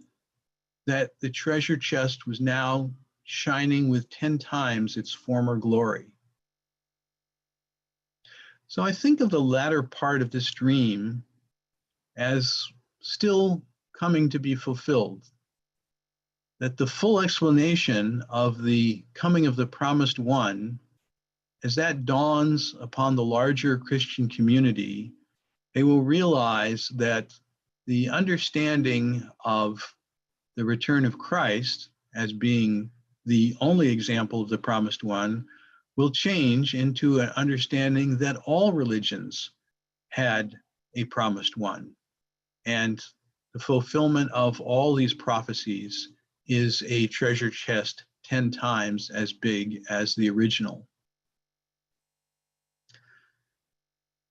that the treasure chest was now shining with 10 times its former glory. So I think of the latter part of this dream as still coming to be fulfilled, that the full explanation of the coming of the promised one, as that dawns upon the larger Christian community, they will realize that the understanding of the return of Christ as being the only example of the promised one will change into an understanding that all religions had a promised one. And the fulfillment of all these prophecies is a treasure chest 10 times as big as the original.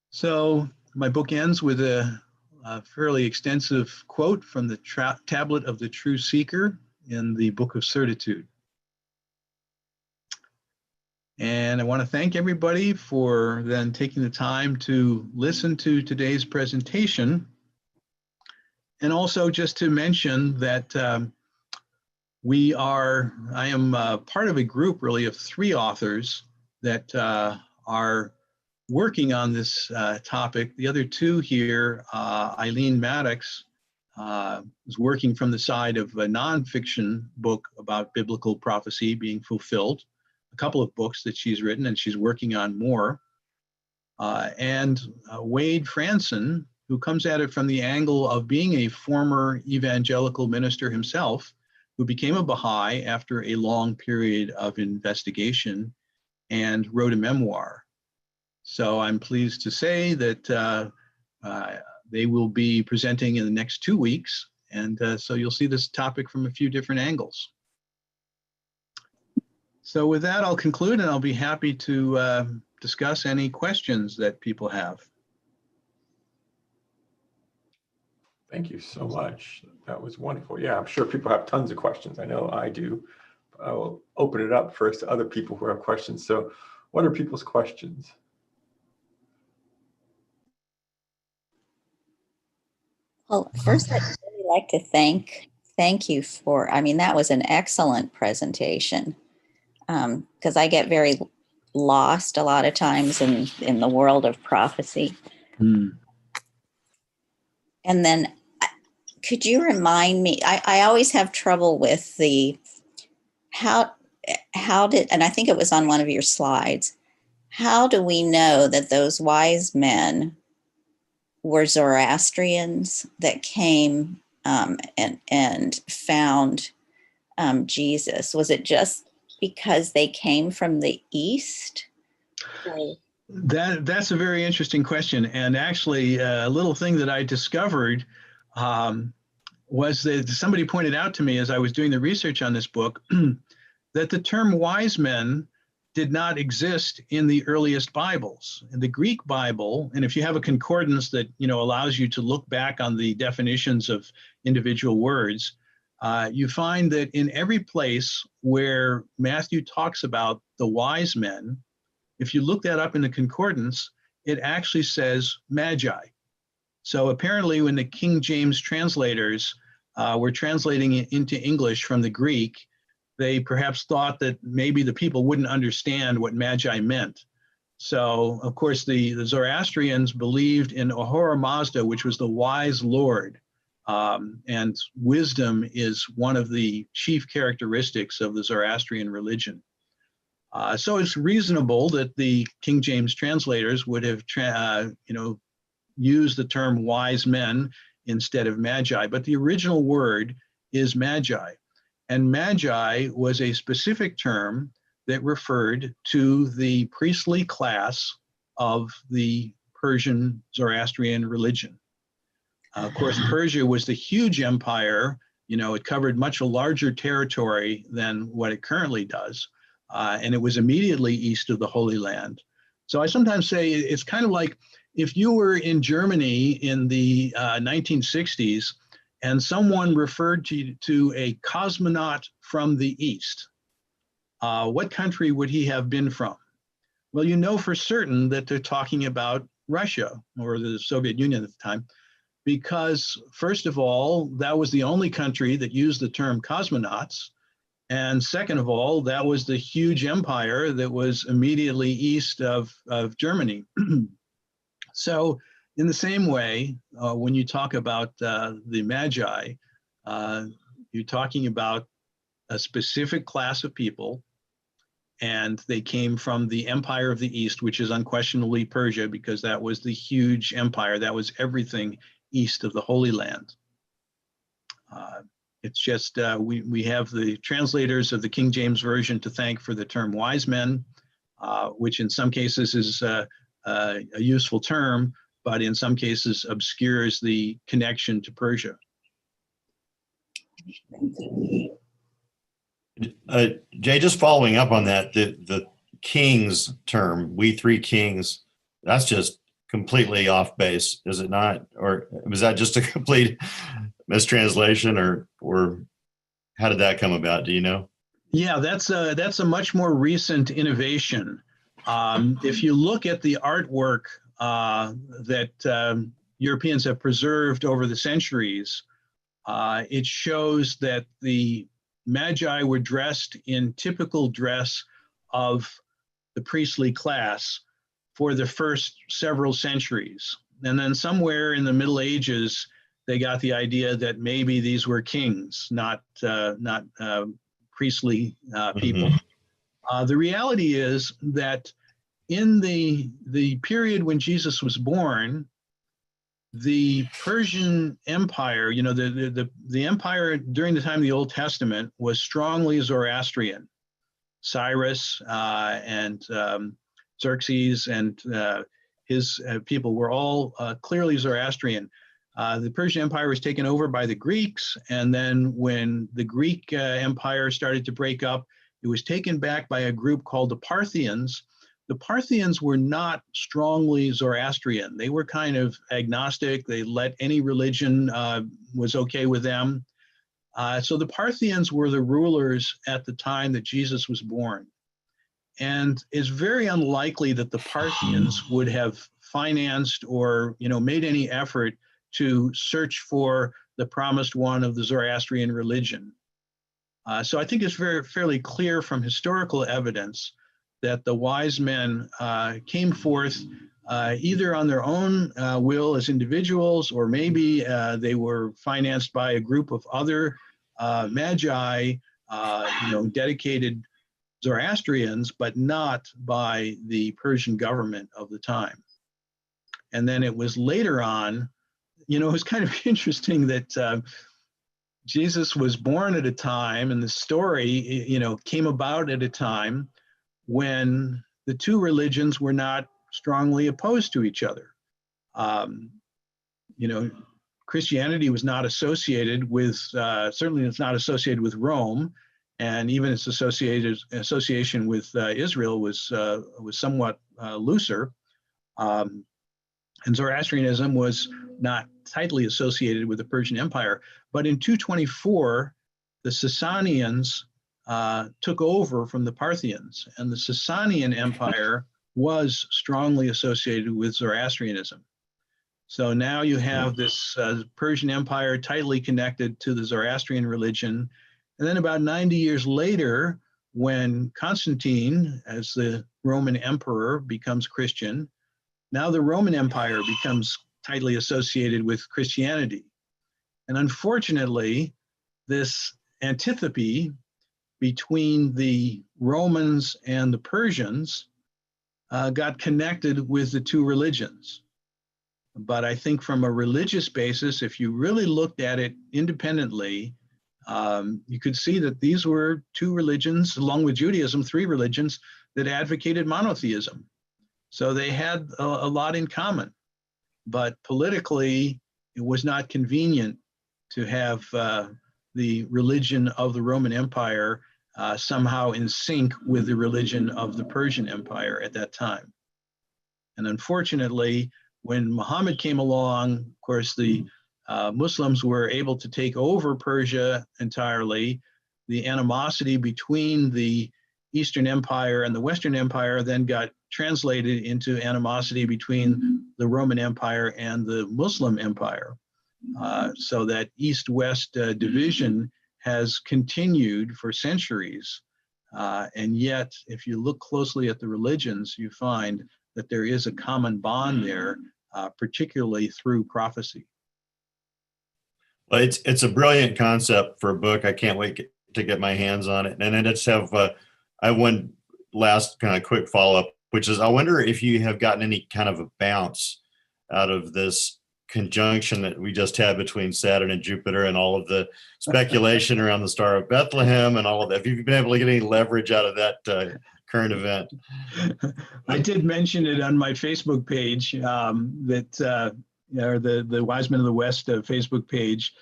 So my book ends with a fairly extensive quote from the Tablet of the True Seeker in the Book of Certitude. And I want to thank everybody for then taking the time to listen to today's presentation. And also just to mention that I am part of a group really of 3 authors that are working on this topic. The other two here, Eileen Maddox, is working from the side of a nonfiction book about biblical prophecy being fulfilled, a couple of books that she's written, and she's working on more. And Wade Franson, who comes at it from the angle of being a former evangelical minister himself, who became a Baha'i after a long period of investigation and wrote a memoir. So I'm pleased to say that they will be presenting in the next 2 weeks. And so you'll see this topic from a few different angles. So with that, I'll conclude, and I'll be happy to discuss any questions that people have. Thank you so much. That was wonderful. Yeah, I'm sure people have tons of questions. I know I do. I will open it up first to other people who have questions. So what are people's questions? Well, first, I'd really like to thank you for, I mean, that was an excellent presentation, because I get very lost a lot of times in the world of prophecy. Mm. And then could you remind me, I always have trouble with how did, and I think it was on one of your slides, how do we know that those wise men were Zoroastrians that came and found Jesus? Was it just because they came from the East? That's a very interesting question. And actually, a little thing that I discovered was that somebody pointed out to me as I was doing the research on this book that the term wise men did not exist in the earliest Bibles. In the Greek Bible, and if you have a concordance that allows you to look back on the definitions of individual words, you find that in every place where Matthew talks about the wise men, if you look that up in the concordance, it actually says magi. So apparently when the King James translators were translating it into English from the Greek, they perhaps thought that maybe the people wouldn't understand what magi meant. So, of course, the Zoroastrians believed in Ahura Mazda, which was the wise Lord. And wisdom is one of the chief characteristics of the Zoroastrian religion. So it's reasonable that the King James translators would have used the term wise men instead of magi, but the original word is magi. And magi was a specific term that referred to the priestly class of the Persian Zoroastrian religion. Of course, Persia was the huge empire. It covered much a larger territory than what it currently does. And it was immediately east of the Holy Land. So I sometimes say it's kind of like if you were in Germany in the 1960s and someone referred to a cosmonaut from the East, what country would he have been from? Well, you know for certain that they're talking about Russia or the Soviet Union at the time, because first of all, that was the only country that used the term cosmonauts. And second of all, that was the huge empire that was immediately east of Germany. So in the same way, when you talk about the Magi, you're talking about a specific class of people, and they came from the Empire of the East, which is unquestionably Persia, because that was the huge empire. That was everything east of the Holy Land. It's just we have the translators of the King James Version to thank for the term wise men, which in some cases is a useful term, but in some cases obscures the connection to Persia. Jay, just following up on that, the kings term, we three kings, that's just completely off base, is it not? Or was that just a complete mistranslation, or how did that come about? Do you know? Yeah, that's a much more recent innovation. If you look at the artwork that Europeans have preserved over the centuries, it shows that the Magi were dressed in typical dress of the priestly class, for the first several centuries. And then somewhere in the Middle Ages, they got the idea that maybe these were kings, not priestly people. The reality is that in the period when Jesus was born, the Persian Empire, the empire during the time of the Old Testament was strongly Zoroastrian. Cyrus and Xerxes and his people were all clearly Zoroastrian. The Persian Empire was taken over by the Greeks, and then when the Greek Empire started to break up, it was taken back by a group called the Parthians. The Parthians were not strongly Zoroastrian. They were kind of agnostic. They let any religion was okay with them. So the Parthians were the rulers at the time that Jesus was born. And it's very unlikely that the Parthians would have financed or made any effort to search for the promised one of the Zoroastrian religion. So I think it's fairly clear from historical evidence that the wise men came forth either on their own will as individuals, or maybe they were financed by a group of other magi, dedicated Zoroastrians, but not by the Persian government of the time. And then it was later on, it was kind of interesting that Jesus was born at a time, and the story, came about at a time when the two religions were not strongly opposed to each other. Christianity was not associated with, certainly it's not associated with Rome, and even its association with Israel was somewhat looser. And Zoroastrianism was not tightly associated with the Persian Empire. But in 224, the Sasanians took over from the Parthians, and the Sasanian Empire was strongly associated with Zoroastrianism. So now you have this Persian Empire tightly connected to the Zoroastrian religion. And then about 90 years later, when Constantine, as the Roman emperor, becomes Christian, now the Roman Empire becomes tightly associated with Christianity. And unfortunately, this antipathy between the Romans and the Persians got connected with the two religions. But I think from a religious basis, if you really looked at it independently, you could see that these were two religions, along with Judaism, three religions that advocated monotheism. So they had a lot in common, but politically, it was not convenient to have the religion of the Roman Empire somehow in sync with the religion of the Persian Empire at that time. And unfortunately, when Muhammad came along, of course, the Muslims were able to take over Persia entirely. The animosity between the Eastern Empire and the Western Empire then got translated into animosity between the Roman Empire and the Muslim Empire. So that East-West division has continued for centuries. And yet, if you look closely at the religions, you find that there is a common bond there, particularly through prophecy. Well, it's a brilliant concept for a book. I can't wait to get my hands on it. And I just have I have one last kind of quick follow-up, which is I wonder if you have gotten any kind of a bounce out of this conjunction that we just had between Saturn and Jupiter and all of the speculation around the Star of Bethlehem and all of that. Have you been able to get any leverage out of that current event? I did mention it on my Facebook page, that or the Wise Men of the West Facebook page,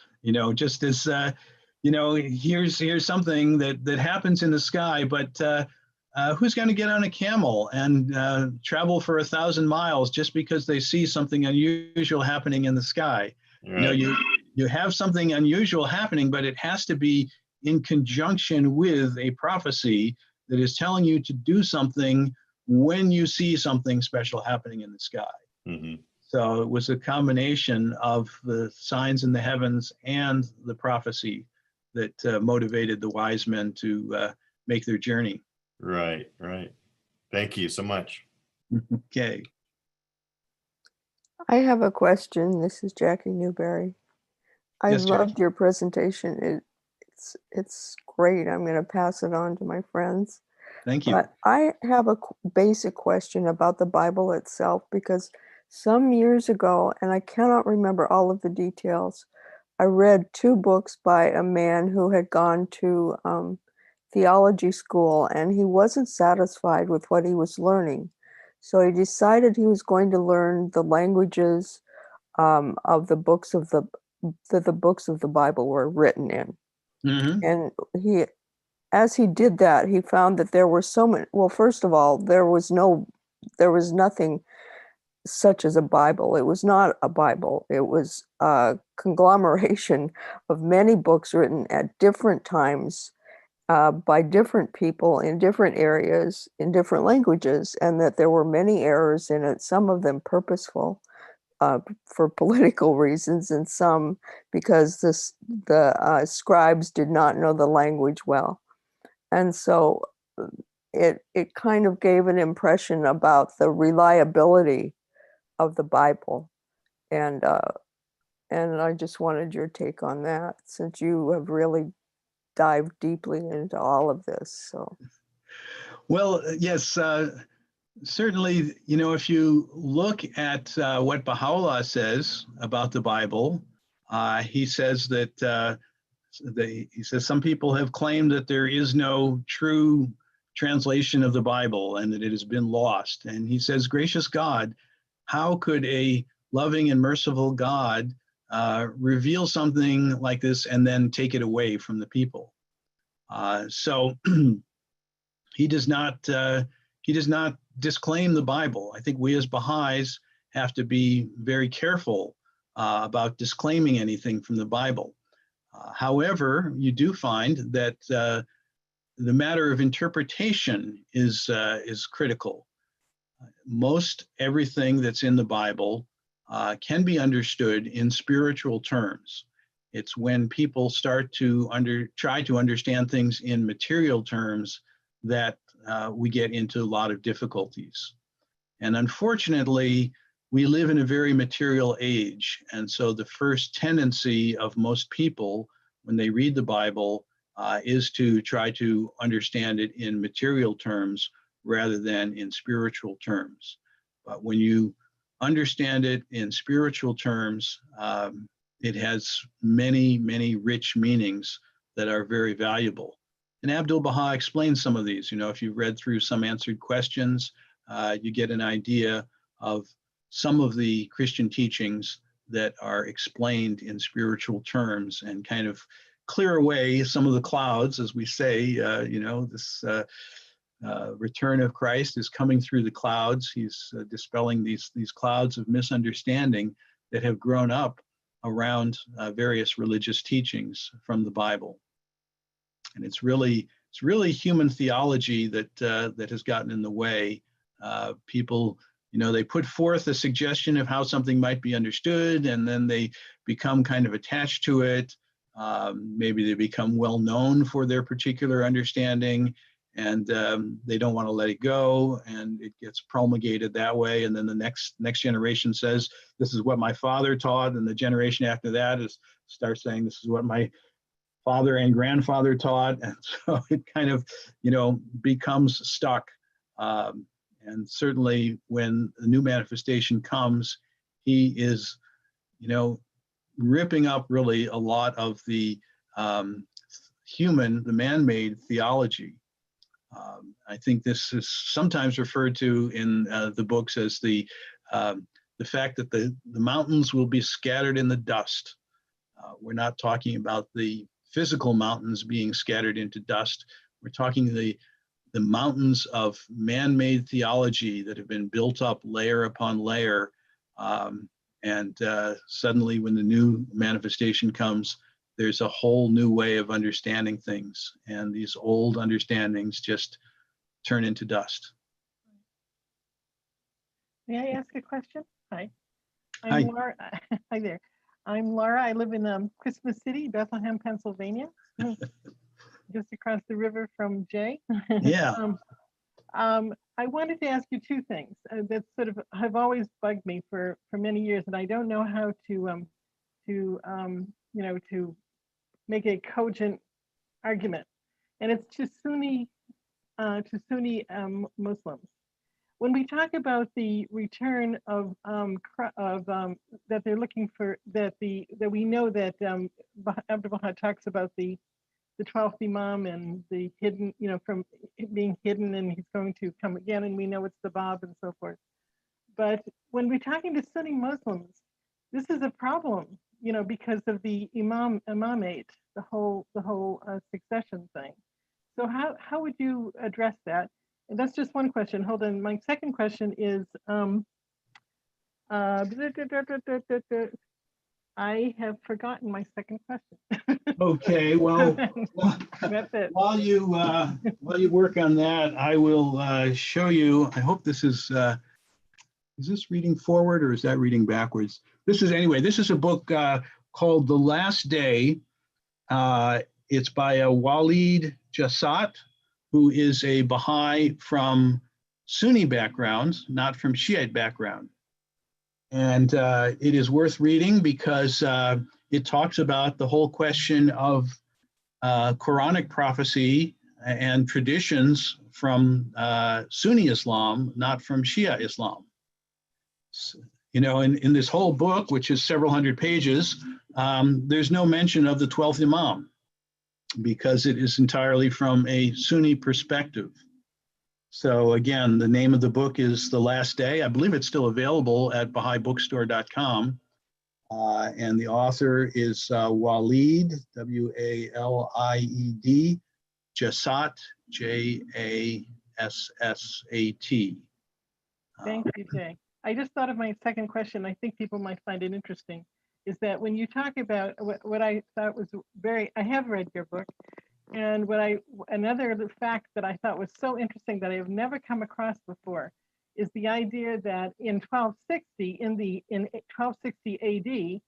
just as, here's something that happens in the sky, but who's going to get on a camel and travel for 1,000 miles just because they see something unusual happening in the sky? Right. You have something unusual happening, but it has to be in conjunction with a prophecy that is telling you to do something when you see something special happening in the sky. Mm-hmm. So it was a combination of the signs in the heavens and the prophecy that motivated the wise men to make their journey. Right. Thank you so much. Okay. I have a question. This is Jackie Newberry. I Yes, Jackie. loved your presentation. It's great. I'm going to pass it on to my friends. Thank you. But I have a basic question about the Bible itself, because some years ago, and I cannot remember all of the details, I read 2 books by a man who had gone to theology school, and he wasn't satisfied with what he was learning. So he decided he was going to learn the languages of the books of the books of the Bible were written in. Mm-hmm. And as he did that, he found that there were so many. Well, first of all, there was nothing such as a Bible. It was not a Bible. It was a conglomeration of many books written at different times by different people in different areas in different languages, and that there were many errors in it, some of them purposeful for political reasons, and some because the scribes did not know the language well. And so it kind of gave an impression about the reliability of the Bible. And I just wanted your take on that, since you have really dived deeply into all of this. So, Well, yes, certainly, if you look at what Baha'u'llah says about the Bible, he says that he says some people have claimed that there is no true translation of the Bible and that it has been lost. And he says, gracious God, how could a loving and merciful God reveal something like this and then take it away from the people? So he does not disclaim the Bible. I think we as Baha'is have to be very careful about disclaiming anything from the Bible. However, you do find that the matter of interpretation is critical. Most everything that's in the Bible can be understood in spiritual terms. It's when people start to try to understand things in material terms that we get into a lot of difficulties. And unfortunately, we live in a very material age. And so the first tendency of most people when they read the Bible is to try to understand it in material terms rather than in spiritual terms. But when you understand it in spiritual terms, it has many, many rich meanings that are very valuable. And Abdu'l-Baha explains some of these. If you've read through some answered questions, you get an idea of some of the Christian teachings that are explained in spiritual terms and kind of clear away some of the clouds, as we say. This return of Christ is coming through the clouds. He's dispelling these clouds of misunderstanding that have grown up around various religious teachings from the Bible. And it's really human theology that has gotten in the way. People, they put forth a suggestion of how something might be understood, and then they become kind of attached to it. Maybe they become well known for their particular understanding, and they don't want to let it go, and it gets promulgated that way. And then the next generation says, "This is what my father taught," and the generation after that starts saying, "This is what my father and grandfather taught," and so it kind of, becomes stuck. And certainly, when the new manifestation comes, he is, ripping up really a lot of the the man-made theology. I think this is sometimes referred to in the books as the fact that the mountains will be scattered in the dust. We're not talking about the physical mountains being scattered into dust. We're talking the mountains of man-made theology that have been built up layer upon layer. And suddenly when the new manifestation comes, there's a whole new way of understanding things. And these old understandings just turn into dust. May I ask a question? Hi. Hi. I'm Laura. Hi there. I'm Laura. I live in Christmas City, Bethlehem, Pennsylvania, just across the river from Jay. Yeah. I I wanted to ask you two things that sort of have always bugged me for many years, and I don't know how to to make a cogent argument. And it's to Sunni Muslims. When we talk about the return of that they're looking for, that we know that Abdu'l-Bahá talks about the 12th Imam and the hidden, from being hidden, and he's going to come again, and we know it's the Bab and so forth. But when we're talking to Sunni Muslims, this is a problem, because of the imamate, the whole succession thing. So how would you address that? And that's just one question. Hold on. My second question is, I have forgotten my second question. Okay, well, that's it. While you work on that, I will show you. I hope this is this reading forward or is that reading backwards? This is a book called The Last Day. It's by a Walid Jassat, who is a Baha'i from Sunni background, not from Shiite background. And it is worth reading because it talks about the whole question of Quranic prophecy and traditions from Sunni Islam, not from Shia Islam. So, in this whole book, which is several hundred pages, there's no mention of the 12th Imam because it is entirely from a Sunni perspective. So again, the name of the book is The Last Day. I believe it's still available at BahaiBookstore.com. And the author is Walid, W-A-L-I-E-D, Jassat, J-A-S-S-A-T. Thank you, Jay. I just thought of my second question. I think people might find it interesting, is that when you talk about what I thought was I have read your book, and another fact that I thought was so interesting that I have never come across before is the idea that in 1260, in 1260 AD,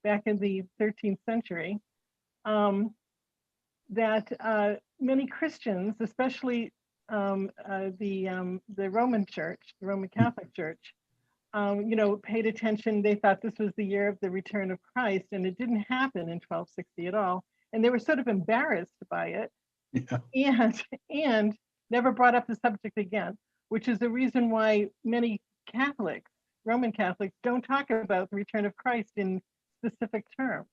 back in the 13th century, that many Christians, especially the Roman Church, the Roman Catholic Church, paid attention. They thought this was the year of the return of Christ, and it didn't happen in 1260 at all. And they were sort of embarrassed by it, and never brought up the subject again, which is the reason why many Catholics, Roman Catholics, don't talk about the return of Christ in specific terms.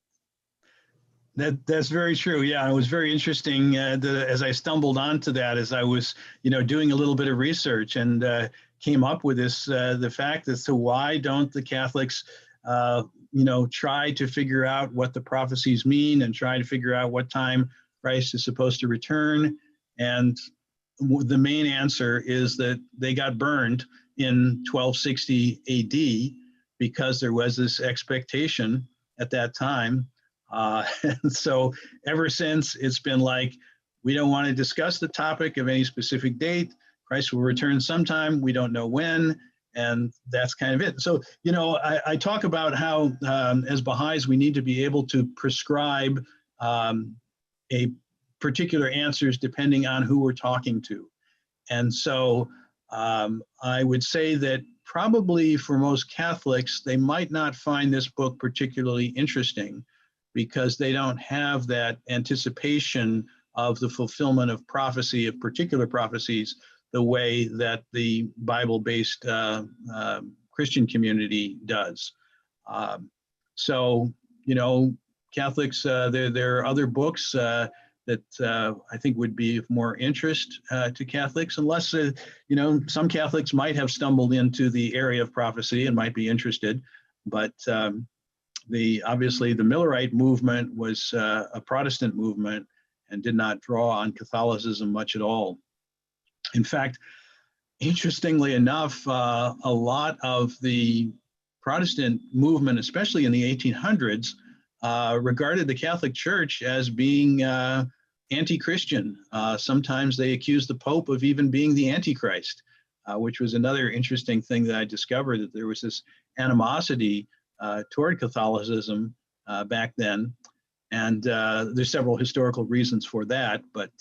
That's very true. Yeah, it was very interesting as I stumbled onto that as I was, doing a little bit of research and came up with this, the fact as to why don't the Catholics, try to figure out what the prophecies mean and try to figure out what time Christ is supposed to return. And the main answer is that they got burned in 1260 AD because there was this expectation at that time. And so ever since, it's been like, we don't want to discuss the topic of any specific date. Christ will return sometime. We don't know when. And that's kind of it. So, I talk about how as Baha'is, we need to be able to prescribe a particular answers depending on who we're talking to. And so I would say that probably for most Catholics, they might not find this book particularly interesting because they don't have that anticipation of the fulfillment of prophecy, of particular prophecies, the way that the Bible-based Christian community does. So, Catholics, there are other books that I think would be of more interest to Catholics, unless, some Catholics might have stumbled into the area of prophecy and might be interested, but obviously the Millerite movement was a Protestant movement and did not draw on Catholicism much at all. In fact, interestingly enough, a lot of the Protestant movement, especially in the 1800s, regarded the Catholic Church as being anti-Christian. Sometimes they accused the Pope of even being the Antichrist, which was another interesting thing that I discovered, that there was this animosity toward Catholicism back then. And there's several historical reasons for that, but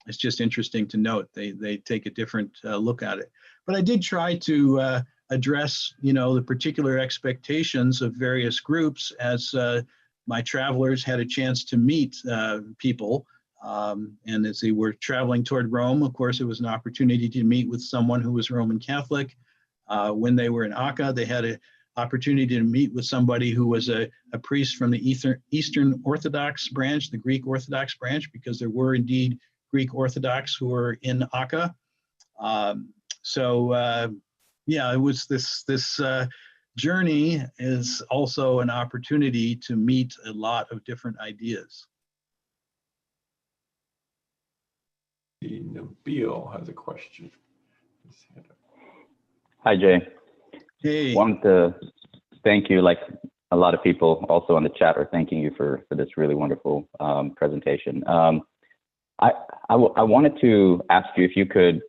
it's just interesting to note they take a different look at it. But I did try to address, the particular expectations of various groups as my travelers had a chance to meet people. And as they were traveling toward Rome, of course, it was an opportunity to meet with someone who was Roman Catholic. When they were in Akka, they had an opportunity to meet with somebody who was a priest from the Eastern Orthodox branch, the Greek Orthodox branch, because there were indeed Greek Orthodox who were in Akka. Yeah, it was this journey is also an opportunity to meet a lot of different ideas. Nabil has a question. Hi, Jay. Hey. Wanted to thank you, like a lot of people also on the chat are thanking you for this really wonderful presentation. I wanted to ask you if you could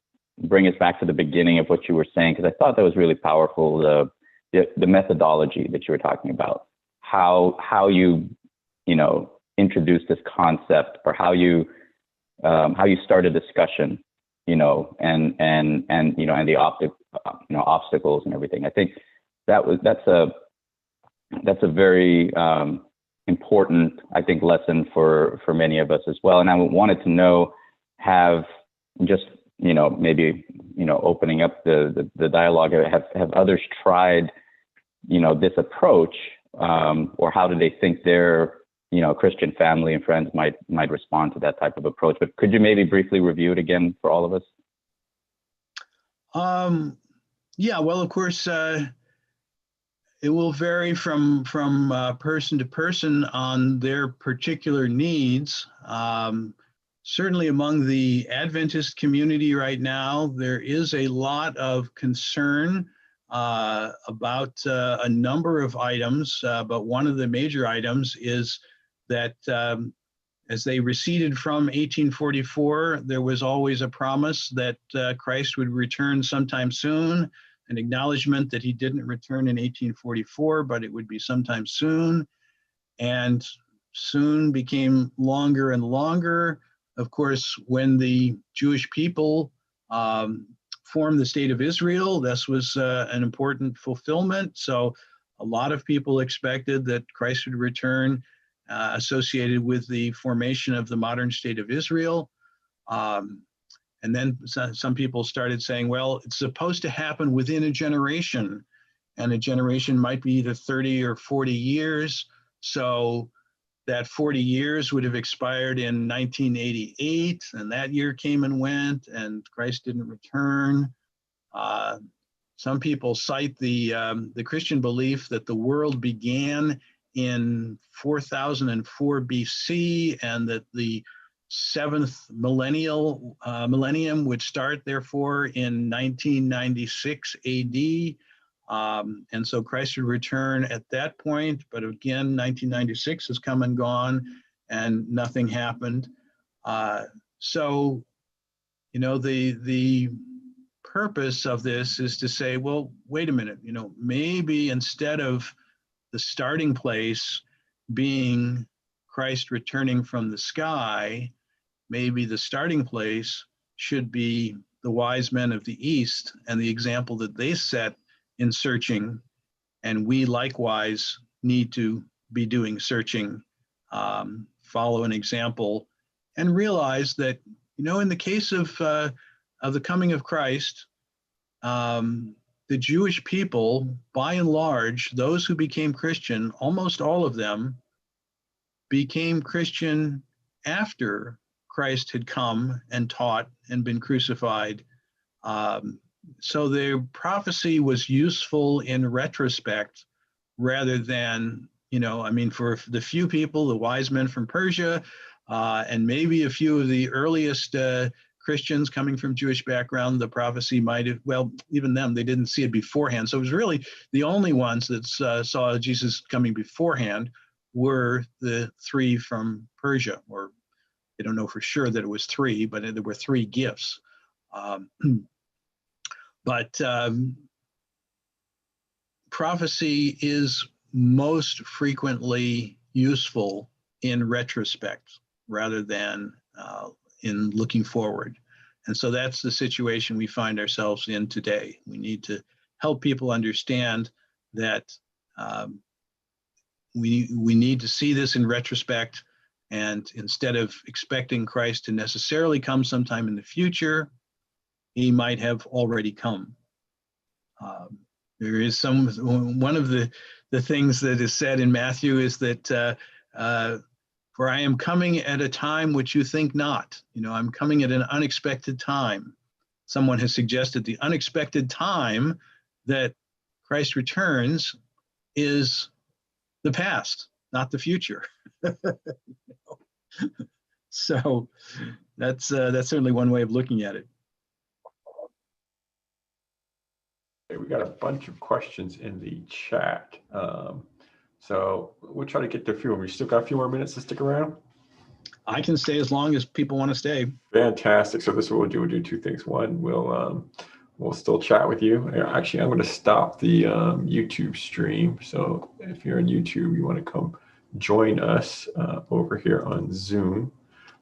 bring us back to the beginning of what you were saying, because I thought that was really powerful, the methodology that you were talking about, how you introduced this concept, or how you start a discussion, and the obstacles and everything. I think that's a very important, I think, lesson for many of us as well. And I wanted to know, maybe opening up the dialogue, have others tried this approach, or how do they think their Christian family and friends might respond to that type of approach? But could you maybe briefly review it again for all of us? Yeah, well, of course, it will vary from person to person on their particular needs. Certainly among the Adventist community right now, there is a lot of concern about a number of items, but one of the major items is that as they receded from 1844, there was always a promise that Christ would return sometime soon, an acknowledgement that he didn't return in 1844, but it would be sometime soon. And soon became longer and longer. Of course, when the Jewish people formed the state of Israel, this was an important fulfillment. So a lot of people expected that Christ would return associated with the formation of the modern state of Israel. And then some people started saying, well, it's supposed to happen within a generation, and a generation might be either 30 or 40 years. So that 40 years would have expired in 1988, and that year came and went, and Christ didn't return. Some people cite the Christian belief that the world began in 4004 BC, and that the seventh millennium would start, therefore, in 1996 AD. And so Christ would return at that point, but again, 1996 has come and gone, and nothing happened. So, the purpose of this is to say, well, wait a minute, maybe instead of the starting place being Christ returning from the sky, maybe the starting place should be the wise men of the East and the example that they set in searching, and we likewise need to be doing searching, follow an example, and realize that, in the case of the coming of Christ, the Jewish people, by and large, those who became Christian, almost all of them became Christian after Christ had come and taught and been crucified. So the prophecy was useful in retrospect rather than, for the few people, the wise men from Persia, and maybe a few of the earliest Christians coming from Jewish background, the prophecy might have, well, even them, they didn't see it beforehand. So it was really the only ones that saw Jesus coming beforehand were the three from Persia, or they don't know for sure that it was three, but there were three gifts. But prophecy is most frequently useful in retrospect rather than in looking forward. And so that's the situation we find ourselves in today. We need to help people understand that we need to see this in retrospect, and instead of expecting Christ to necessarily come sometime in the future, he might have already come. There is one of the things that is said in Matthew is that for I am coming at a time which you think not. I'm coming at an unexpected time. Someone has suggested the unexpected time that Christ returns is the past, not the future. So that's certainly one way of looking at it. Okay, we got a bunch of questions in the chat. So we'll try to get to a few of them. We still got a few more minutes to stick around? I can stay as long as people want to stay. Fantastic. So this is what we'll do. We'll do two things. One, we'll still chat with you. Actually, I'm going to stop the YouTube stream. So if you're on YouTube, you want to come join us over here on Zoom.